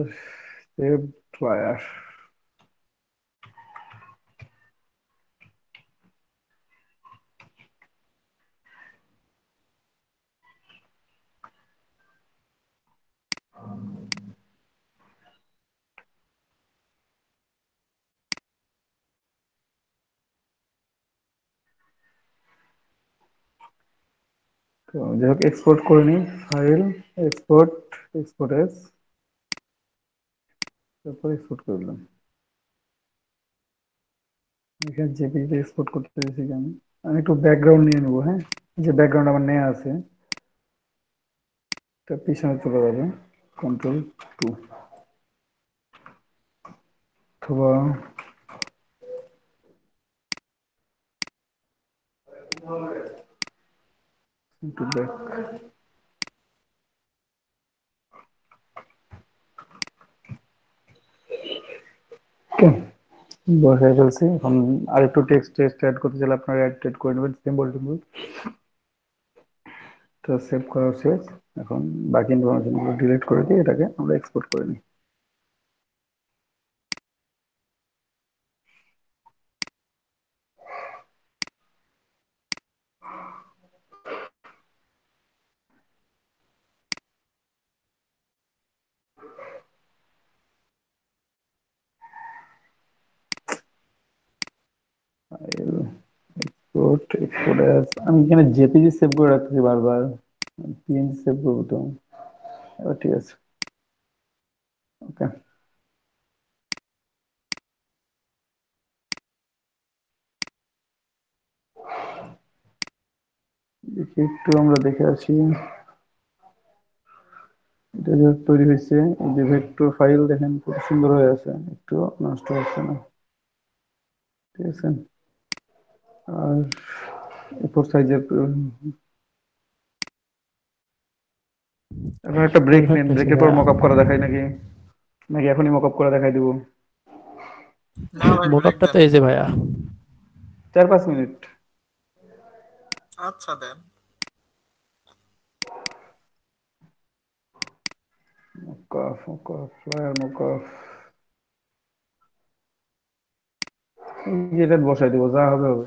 সেভ ফ্লায়ার। তো যাই হোক, এক্সপোর্ট করে নিই, ফাইল, এক্সপোর্ট, এক্সপোর্ট এস, তারপর এক্সপোর্ট করে দিলাম। এখানে জেপিজি এক্সপোর্ট করতে দিয়েছি আমি। আমি একটু ব্যাকগ্রাউন্ড নিয়ে নেবো, হ্যাঁ, যে ব্যাকগ্রাউন্ড আমার নেওয়া আছে এটা পিছনে চলে যাবে, Ctrl+2, অথবা একটু ব্যাক। বসাই ফেলছি। এখন আর একটু টেক্সট অ্যাড করতে চাইলে আপনারা অ্যাড করে নেবেন, সিম্বল টিম্বল। তো সেভ করা শেষ। এখন বাকি ইনফরমেশন গুলো ডিলিট করে দিয়ে এটাকে আমরা এক্সপোর্ট করে নিই। এক্সপোর্ট, এক্সপোর্ট অ্যাজ, আমি এখানে জেপিজি সেভ করে রাখতেছি বারবার, পিএনজি সেভ করবো তো। এবার ঠিক আছে, ওকে। দেখি একটু আমরা দেখে আসি এটা যে তৈরি হয়েছে। এই যে ভেক্টর ফাইল দেখেন খুব সুন্দর হয়ে আছে, একটু নষ্ট হচ্ছে না, ঠিক আছে। আর এরপর সাইজের এখন একটা ব্রেক পারফেক্ট নেন, হয়েছে ব্রেকের পর ভাইয়া। মকআপ করা দেখাই নাকি, নাকি এখনই মকআপ করা দেখাই দিব? না ভাই, ব্রেক মোকআপটা দেন। তো এই যে ভাইয়া। 4-5 মিনিট। আচ্ছা দেন। মোকআপ ফ্লায়ার মোকআপ যেটা বসাই দেবো, যা হবে হবে।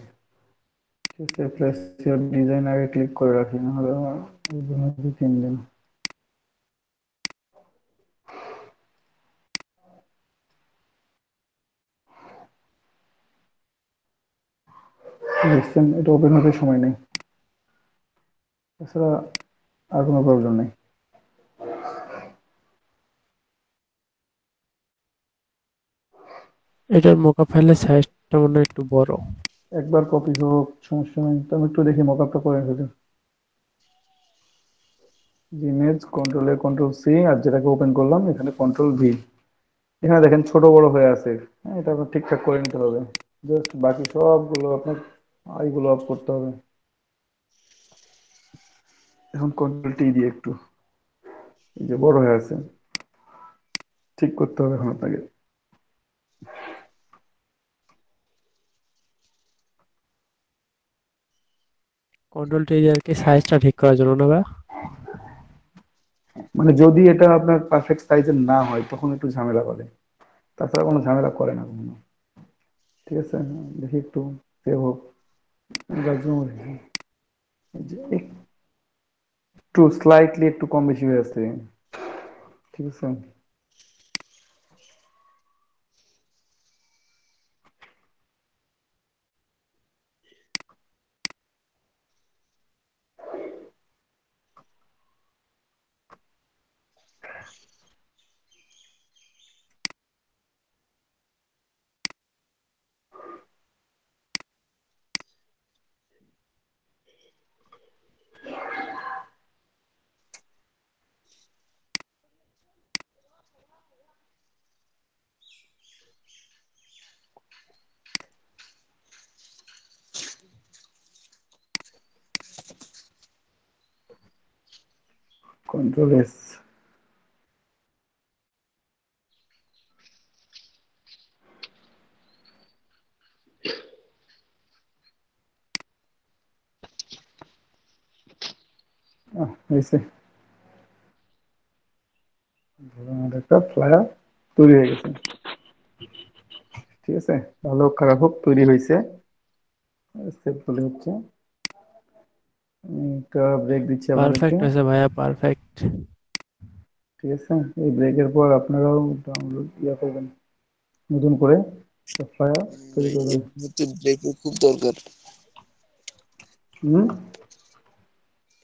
ঠিক আছে, প্লেস ইওর ডিজাইন আগে ক্লিক করে রাখি, নাহলে আমার 2-3 দিন। দেখছেন, এটা ওপেন হতে সময় নেই, এছাড়া আর কোনো প্রবলেম নেই। এটার মোকা ফাইলের সাইজটা মনে হয় একটু বড়। একবার কপি হোক, সমস্যা নেই। তো আমি একটু দেখি মকআপটা করে ফেলি। Image control A control C, আর যেটাকে ওপেন করলাম এখানে কন্ট্রোল ভি। এখানে দেখেন ছোট বড় হয়ে আছে, হ্যাঁ, এটা আপনার ঠিকঠাক করে নিতে হবে। জাস্ট বাকি সবগুলো আপনার এইগুলো অফ করতে হবে। এখন কন্ট্রোল টি দিয়ে একটু, এই যে বড় হয়ে আছে, ঠিক করতে হবে এখন আপনাকে। কন্ট্রোল টি দিয়ে আর কি সাইজটা ঠিক করার জন্য না ভাই? মানে যদি এটা আপনার পারফেক্ট সাইজের না হয় তখন একটু ঝামেলা করে, তাছাড়া কোনো ঝামেলা করে না কখনো। ঠিক আছে, দেখি একটু সেভ হোক। একটু স্লাইটলি একটু কম বেশি হয়ে আছে, ঠিক আছে। Control S. হয়েছে, আমাদের একটা ফ্লায়ার তৈরি হয়ে গেছে। ঠিক আছে, ভালো হোক খারাপ হোক তৈরি হয়েছে। সেভ বলে হচ্ছে, একটা ব্রেক দিচ্ছি আপনাদেরকে। পারফেক্ট হয়েছে ভাইয়া, পারফেক্ট। ঠিক আছে, এই ব্রেকের পর আপনারাও ডাউনলোড করবেন, নতুন করে ফ্লায়ার তৈরি করবেন। ব্রেকের খুব দরকার,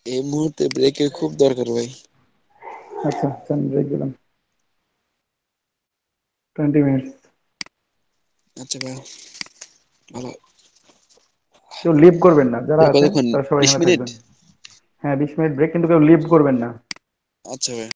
এই মুহূর্তে ব্রেকের খুব দরকার ভাই। আচ্ছা, ব্রেক দিলাম 20 মিনিটস। আচ্ছা ভাই, ভালো। কেউ লিভ করবেন না, যারা আছেন কতক্ষণ? তারা সবাই 20 এখানে মিনিট? থাকবেন। হ্যাঁ, 20 মিনিট ব্রেক, কিন্তু কেউ লিভ করবেন না। আচ্ছা ভাই।